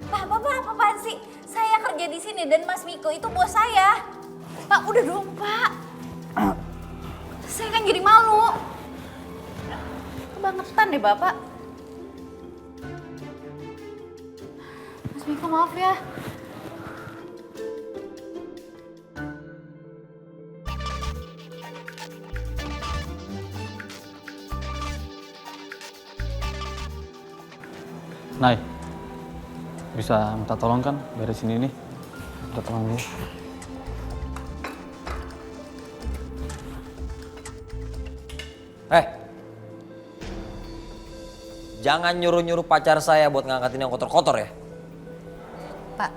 Pak, Bapak apaan sih? Saya kerja di sini dan Mas Miko itu bos saya. Pak, udah dong, Pak. Saya kan jadi malu. Kebangetan deh, Bapak. Mas Miko, maaf ya. Nay, bisa minta tolong kan beresin ini? Minta tolong dulu. Jangan nyuruh-nyuruh pacar saya buat ngangkatin yang kotor-kotor ya. Pak,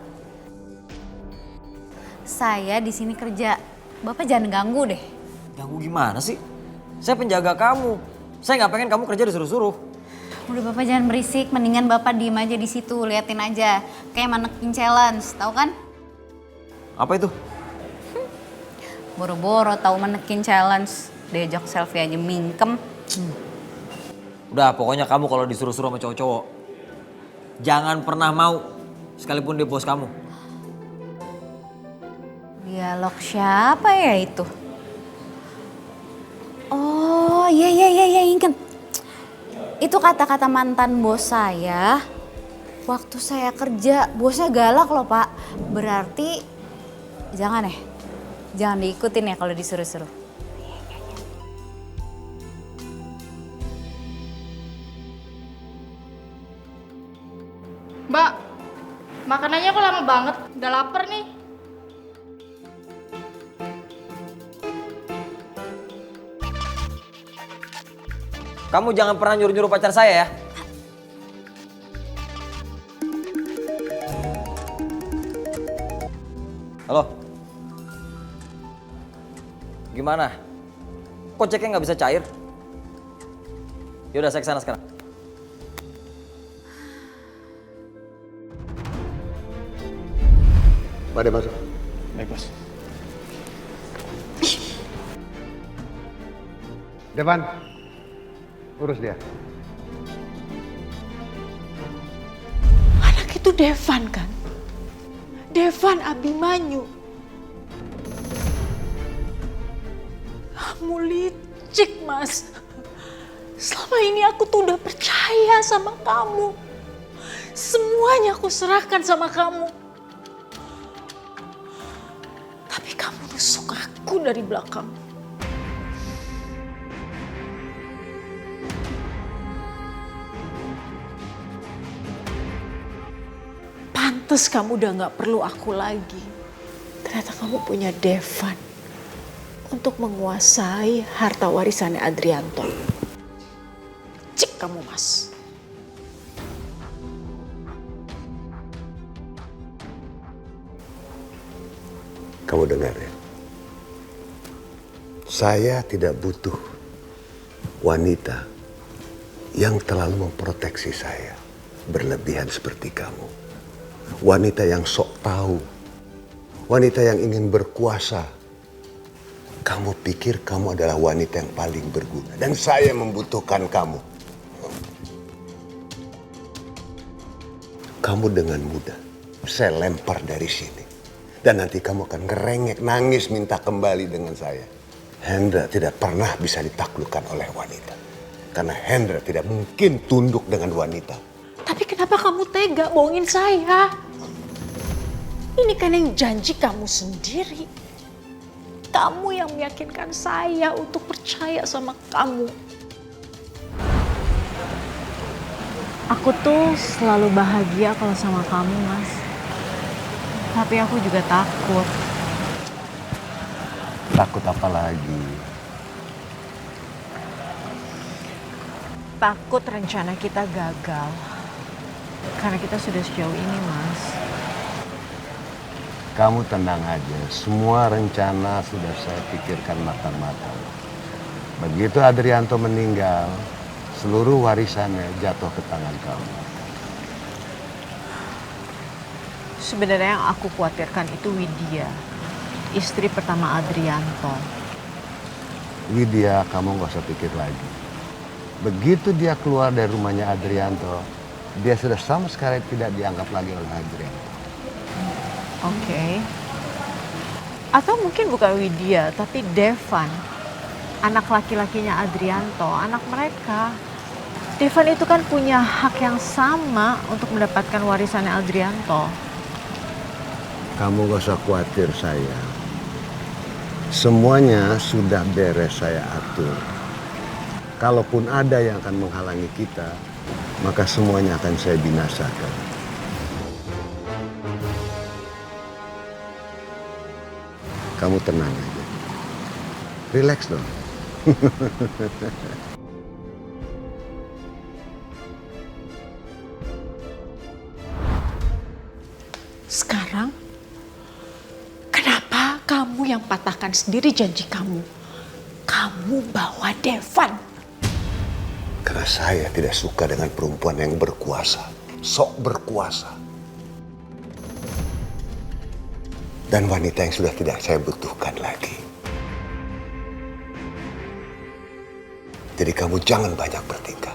saya di sini kerja. Bapak jangan ganggu deh. Ganggu gimana sih? Saya penjaga kamu. Saya nggak pengen kamu kerja disuruh-suruh. Udah Bapak jangan berisik, mendingan Bapak diem aja di situ, liatin aja. Kayak manekin challenge, tahu kan? Apa itu? Boro-boro tahu manekin challenge, diajak selfie aja mingkem. Udah, pokoknya kamu kalau disuruh-suruh sama cowok-cowok, jangan pernah mau, sekalipun dia bos kamu. Dialog siapa ya itu? Oh, iya, inget. Itu kata-kata mantan bos saya. Waktu saya kerja, bosnya galak loh Pak. Berarti, jangan diikutin ya kalau disuruh-suruh. Mbak, makanannya kok lama banget? Udah lapar nih. Kamu jangan pernah nyuruh-nyuruh pacar saya ya. Halo? Gimana? Kok ceknya nggak bisa cair? Yaudah, saya kesana sekarang. Pada masuk. Baik, Bos. Devan, urus dia. Anak itu Devan kan? Devan Abimanyu. Kamu licik, Mas. Selama ini aku tuh udah percaya sama kamu. Semuanya aku serahkan sama kamu. Tapi kamu nusuk aku dari belakang. Pantes kamu udah gak perlu aku lagi. Ternyata kamu punya Devan untuk menguasai harta warisannya Adrianto. Cik kamu, Mas. Kamu dengar ya? Saya tidak butuh wanita yang terlalu memproteksi saya. Berlebihan seperti kamu. Wanita yang sok tahu. Wanita yang ingin berkuasa. Kamu pikir kamu adalah wanita yang paling berguna. Dan saya membutuhkan kamu. Kamu dengan mudah saya lempar dari sini. Dan nanti kamu akan ngerengek, nangis, minta kembali dengan saya. Hendra tidak pernah bisa ditaklukkan oleh wanita. Karena Hendra tidak mungkin tunduk dengan wanita. Tapi kenapa kamu tega bohongin saya? Ini kan yang janji kamu sendiri. Kamu yang meyakinkan saya untuk percaya sama kamu. Aku tuh selalu bahagia kalau sama kamu, Mas. Tapi aku juga takut. Takut apa lagi? Takut rencana kita gagal. Karena kita sudah sejauh ini, Mas. Kamu tenang aja, semua rencana sudah saya pikirkan matang-matang. Begitu Adrianto meninggal, seluruh warisannya jatuh ke tangan kamu. Sebenarnya yang aku khawatirkan itu Widya, istri pertama Adrianto. Widya, kamu gak usah pikir lagi. Begitu dia keluar dari rumahnya Adrianto, dia sudah sama sekali tidak dianggap lagi oleh Adrianto. Oke. Atau mungkin bukan Widya, tapi Devan. Anak laki-lakinya Adrianto, anak mereka. Devan itu kan punya hak yang sama untuk mendapatkan warisannya Adrianto. Kamu gak usah khawatir sayang. Semuanya sudah beres saya atur. Kalaupun ada yang akan menghalangi kita, maka semuanya akan saya binasakan. Kamu tenang aja. Relax dong. Sekarang, kenapa kamu yang patahkan sendiri janji kamu? kamu bawa Devan? Karena saya tidak suka dengan perempuan yang berkuasa. Sok berkuasa. Dan wanita yang sudah tidak saya butuhkan lagi. Jadi kamu jangan banyak bertingkah.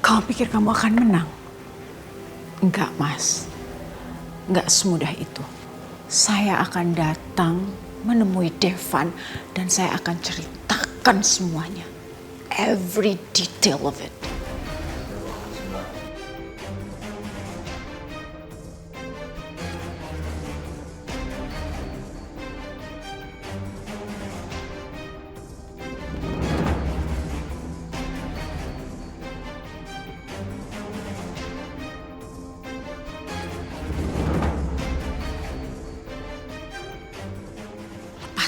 Kamu pikir kamu akan menang? Enggak, Mas. Enggak semudah itu. Saya akan datang menemui Devan dan saya akan ceritakan semuanya. Every detail of it.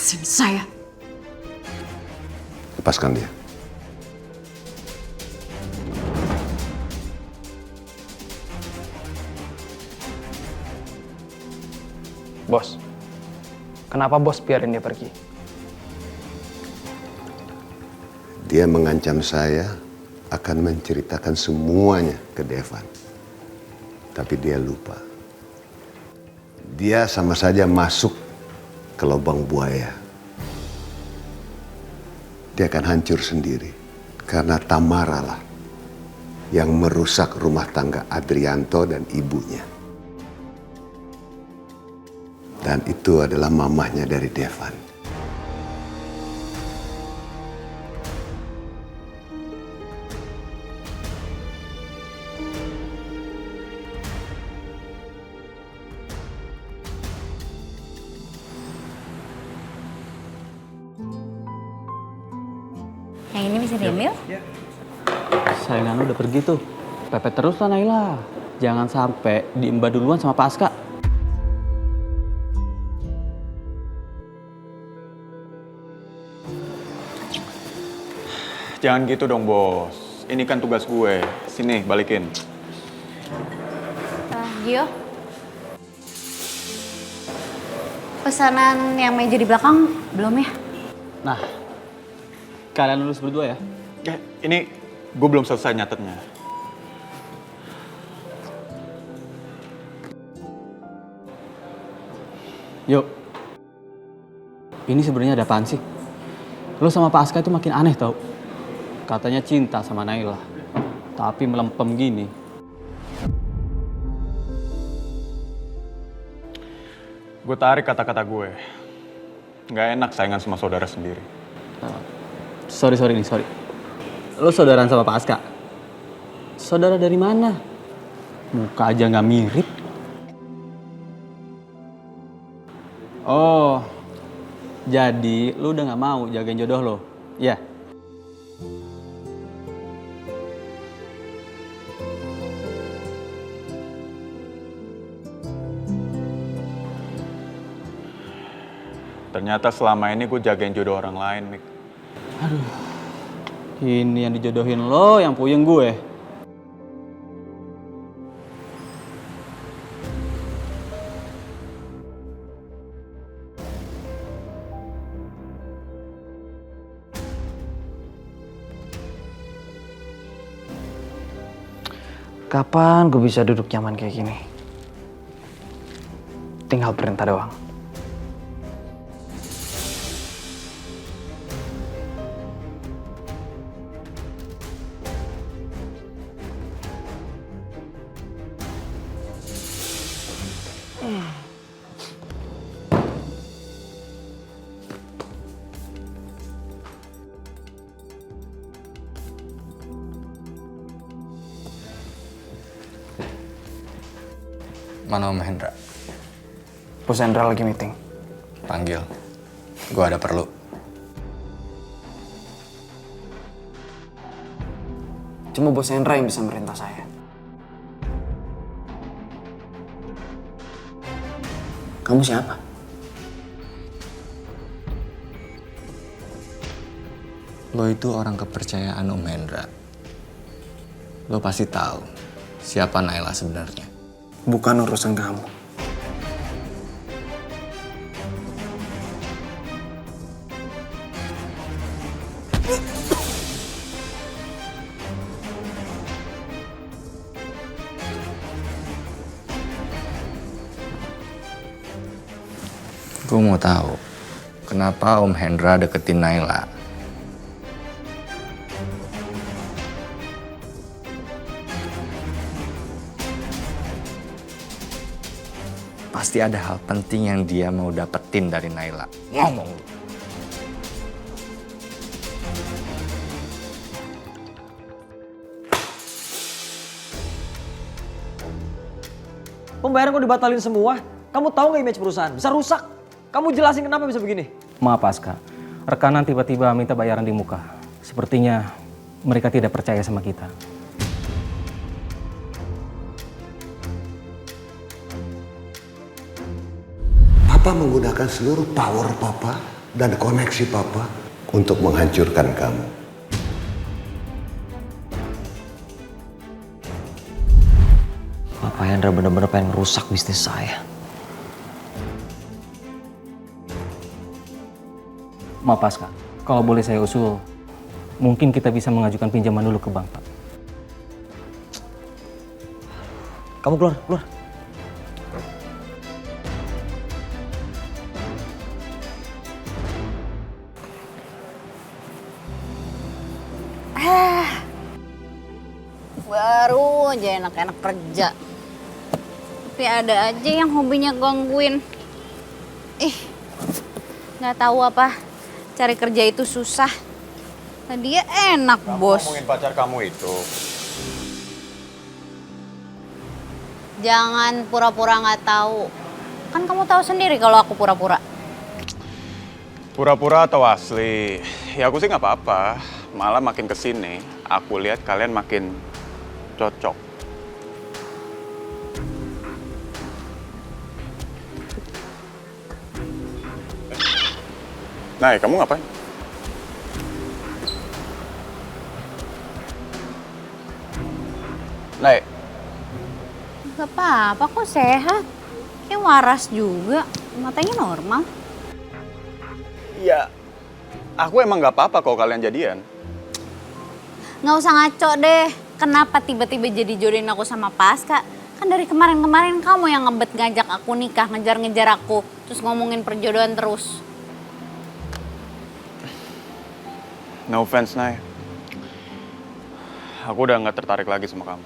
Lepasin saya. Lepaskan dia. Bos, kenapa bos biarin dia pergi? Dia mengancam saya akan menceritakan semuanya ke Devan. Tapi dia lupa. Dia sama saja masuk ke lubang buaya. Dia akan hancur sendiri. Karena Tamara lah yang merusak rumah tangga Adrianto dan ibunya. Dan itu adalah mamahnya dari Devan. Yang ini bisa diambil? Sayangan udah pergi tuh. Pepet terus lah Naila. Jangan sampai diembat duluan sama Pak Aska. Jangan gitu dong, Bos. Ini kan tugas gue. Sini, balikin. Gio. Pesanan yang meja di belakang belum ya? Nah, kalian lulus berdua ya? Ini gue belum selesai nyatetnya. Yuk. Ini sebenarnya ada apaan sih? Lu sama Pak Aska itu makin aneh tau. Katanya cinta sama Naila. Tapi melempem gini. Gue tarik kata-kata gue. Nggak enak saingan sama saudara sendiri. Sorry. Lu saudaraan sama Pak Aska? Saudara dari mana? Muka aja nggak mirip. Oh, jadi lu udah nggak mau jagain jodoh lo? Ya. Ternyata selama ini gue jagain jodoh orang lain, Mik. Aduh, ini yang dijodohin lo, yang puyeng gue. Kapan gue bisa duduk nyaman kayak gini? Tinggal perintah doang. Mana Om Hendra? Bos Hendra lagi meeting. Panggil. Gue ada perlu. Cuma Bos Hendra yang bisa merintah saya. Kamu siapa? Lo itu orang kepercayaan Om Hendra. Lo pasti tahu siapa Naila sebenarnya. bukan urusan kamu. Gue mau tahu, kenapa Om Hendra deketin Naila? Pasti ada hal penting yang dia mau dapetin dari Naila. Ngomong lu. Pembayaran kok dibatalin semua? Kamu tahu nggak image perusahaan? Bisa rusak. Kamu jelasin kenapa bisa begini? Maaf Aska, rekanan tiba-tiba minta bayaran di muka. Sepertinya mereka tidak percaya sama kita. Papa menggunakan seluruh power Papa dan koneksi Papa untuk menghancurkan kamu. Papa Hendra bener-bener pengen merusak bisnis saya. Maaf Aska, kalau boleh saya usul, mungkin kita bisa mengajukan pinjaman dulu ke bank, Pak. Kamu keluar, keluar. Baru aja enak-enak kerja. Tapi ada aja yang hobinya gangguin. Nggak tahu apa, cari kerja itu susah. Nah, dia enak, bos. Ngomongin pacar kamu itu. Jangan pura-pura nggak tahu. Kan kamu tahu sendiri kalau aku pura-pura. Pura-pura atau asli, ya aku sih nggak apa-apa. Malah makin kesini, aku lihat kalian makin cocok. Nah, kamu ngapain? Nay, Gak apa-apa kok, sehat. Kayak waras juga, matanya normal. ya aku emang nggak apa-apa kalau kalian jadian. Nggak usah ngaco deh. Kenapa tiba-tiba jadi jodohin aku sama Pasca? Kan dari kemarin-kemarin kamu yang ngebet ngajak aku nikah, ngejar-ngejar aku. Terus ngomongin perjodohan terus. No offense, Nay. Aku udah nggak tertarik lagi sama kamu.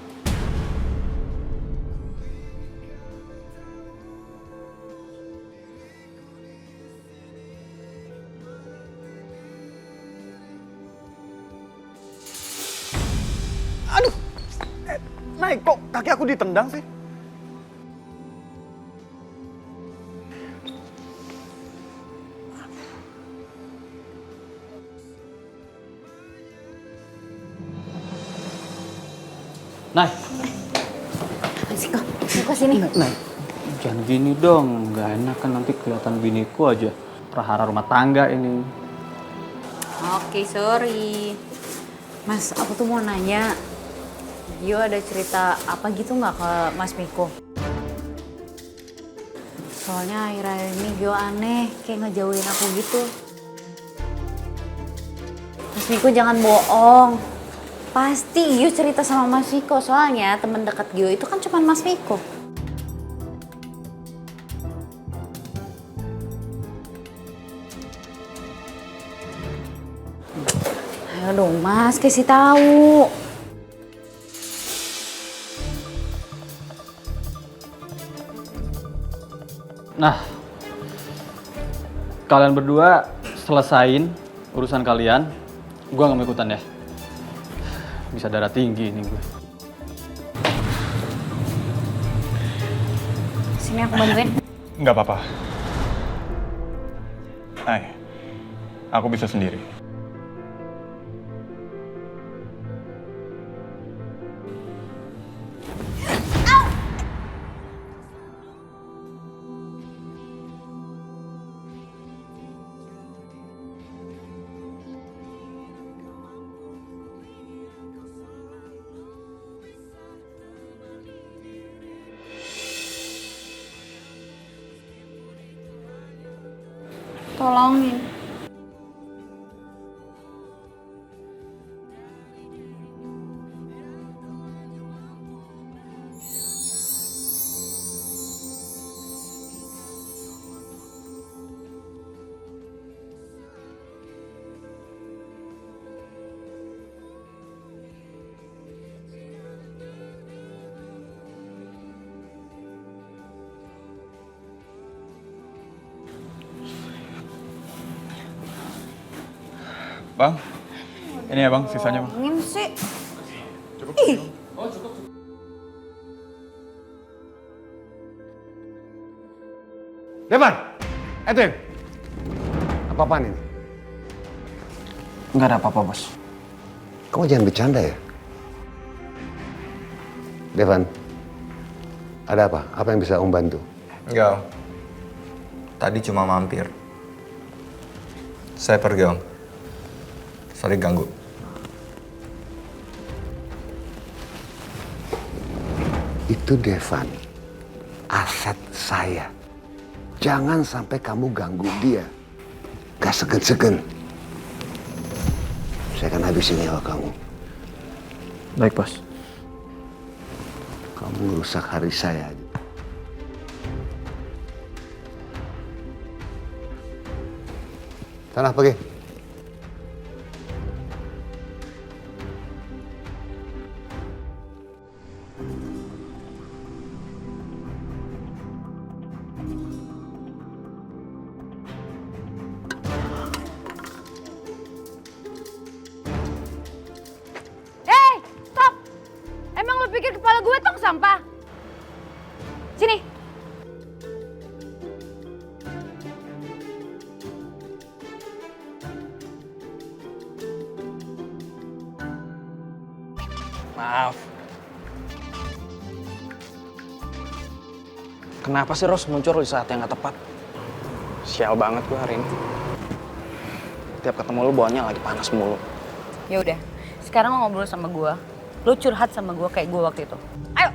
Aduh, Nay, kok kaki aku ditendang sih? Nah, Siko sini. Nah, jangan gini dong, nggak enak kan nanti kelihatan biniku aja. Prahara rumah tangga ini. Oke, sorry. Mas, aku tuh mau nanya. Gio ada cerita apa gitu nggak ke Mas Miko? Soalnya akhir-akhir ini Gio aneh, kayak ngejauhin aku gitu. Mas Miko jangan bohong. Pasti Gio cerita sama Mas Miko, soalnya temen dekat Gio itu kan cuma Mas Miko. Ayo dong Mas, kasih tahu. Nah, kalian berdua selesain urusan kalian. Gua nggak mau ikutan ya. Bisa darah tinggi nih gue. Sini aku bantuin. Nggak apa-apa. Nay, aku bisa sendiri. tolongin. Bang, ini ya bang, sisanya bang. Ngin sih. Ih. Devan, Edwin, apa-apaan ini? Nggak ada apa-apa, Bos. Kamu jangan bercanda ya. Devan, ada apa? Apa yang bisa Om bantu? Enggak, Om. Tadi cuma mampir. Saya pergi, Om. Sorry ganggu. Itu Devan, aset saya. Jangan sampai kamu ganggu dia. Gak segen-segen. Saya akan habisin nyawa kamu. Baik, Bos. Kamu merusak hari saya. Sana pergi. Pikir kepala gue tong sampah. Sini. Maaf. Kenapa sih Ros muncul di saat yang gak tepat? Sial banget gue hari ini. Tiap ketemu lu bawaannya lagi panas mulu. Ya udah, sekarang lo ngobrol sama gue. Lo curhat sama gue kayak gue waktu itu. Ayo.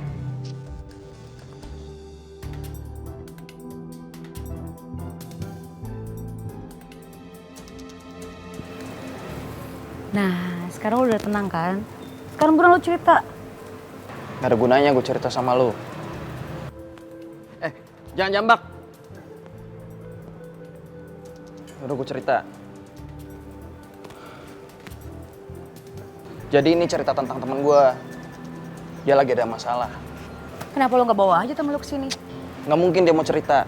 Nah, sekarang lo udah tenang kan? Sekarang buruan lo cerita. Gak ada gunanya gue cerita sama lu. Jangan jambak. Udah gue cerita. Jadi ini cerita tentang temen gue. Dia lagi ada masalah. Kenapa lo gak bawa aja temen lo kesini? Gak mungkin dia mau cerita.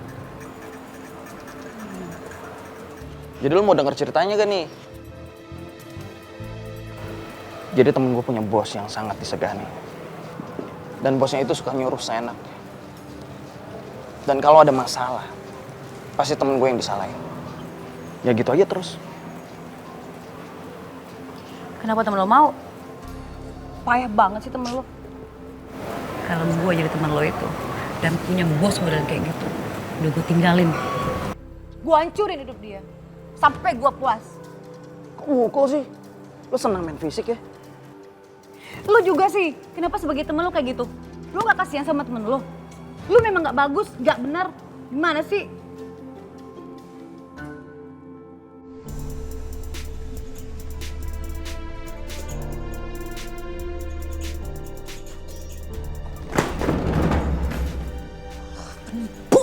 Jadi lo mau denger ceritanya gak nih? Jadi temen gue punya bos yang sangat disegani. Dan bosnya itu suka nyuruh seenaknya. Dan kalau ada masalah, pasti temen gue yang disalahin. Ya gitu aja terus. Kenapa temen lo mau? Payah banget sih temen lo. Kalau gue jadi temen lo itu dan punya bos model kayak gitu, udah gue tinggalin. Gue hancurin hidup dia sampai gue puas. Kok mukul sih? Lo senang main fisik ya? Lo juga sih, kenapa sebagai temen lo kayak gitu? Lo gak kasihan sama temen lo? Lo memang gak bagus, gak benar. Gimana sih?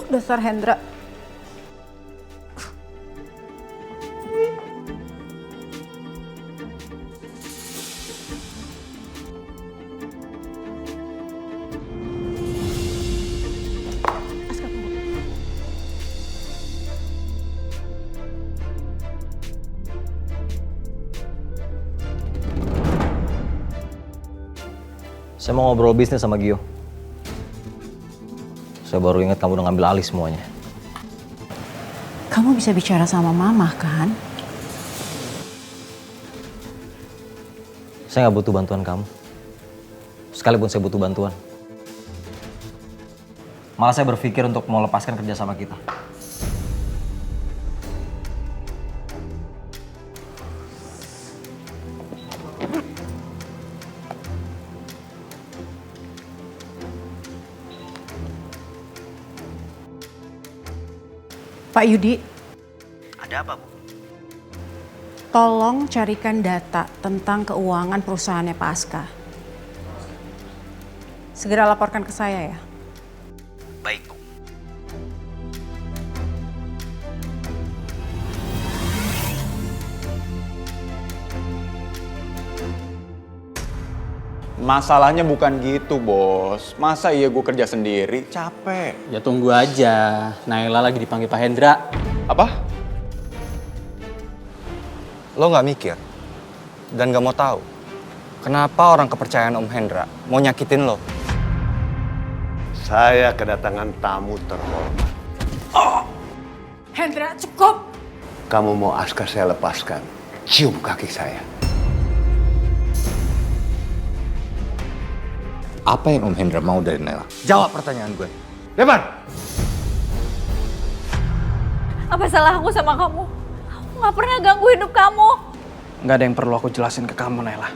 Dasar Hendra. Saya mau ngobrol bisnis sama Gio. Saya baru ingat kamu udah ngambil alih semuanya. Kamu bisa bicara sama mama kan? Saya nggak butuh bantuan kamu. Sekalipun saya butuh bantuan. Malah saya berpikir untuk mau lepaskan kerja sama kita. Pak Yudi, Ada apa, Bu? Tolong carikan data tentang keuangan perusahaannya Pak Aska. Segera laporkan ke saya ya. Baik, Bu. Masalahnya bukan gitu, Bos. Masa iya gue kerja sendiri? Capek. Ya tunggu aja, Naila lagi dipanggil Pak Hendra. Apa? Lo nggak mikir dan nggak mau tahu kenapa orang kepercayaan Om Hendra mau nyakitin lo? Saya kedatangan tamu terhormat. Hendra, cukup! Kamu mau Aska saya lepaskan. Cium kaki saya. Apa yang Om Hendra mau dari Naila? Jawab pertanyaan gue. Depan! Apa salah aku sama kamu? Aku nggak pernah ganggu hidup kamu. Nggak ada yang perlu aku jelasin ke kamu, Naila.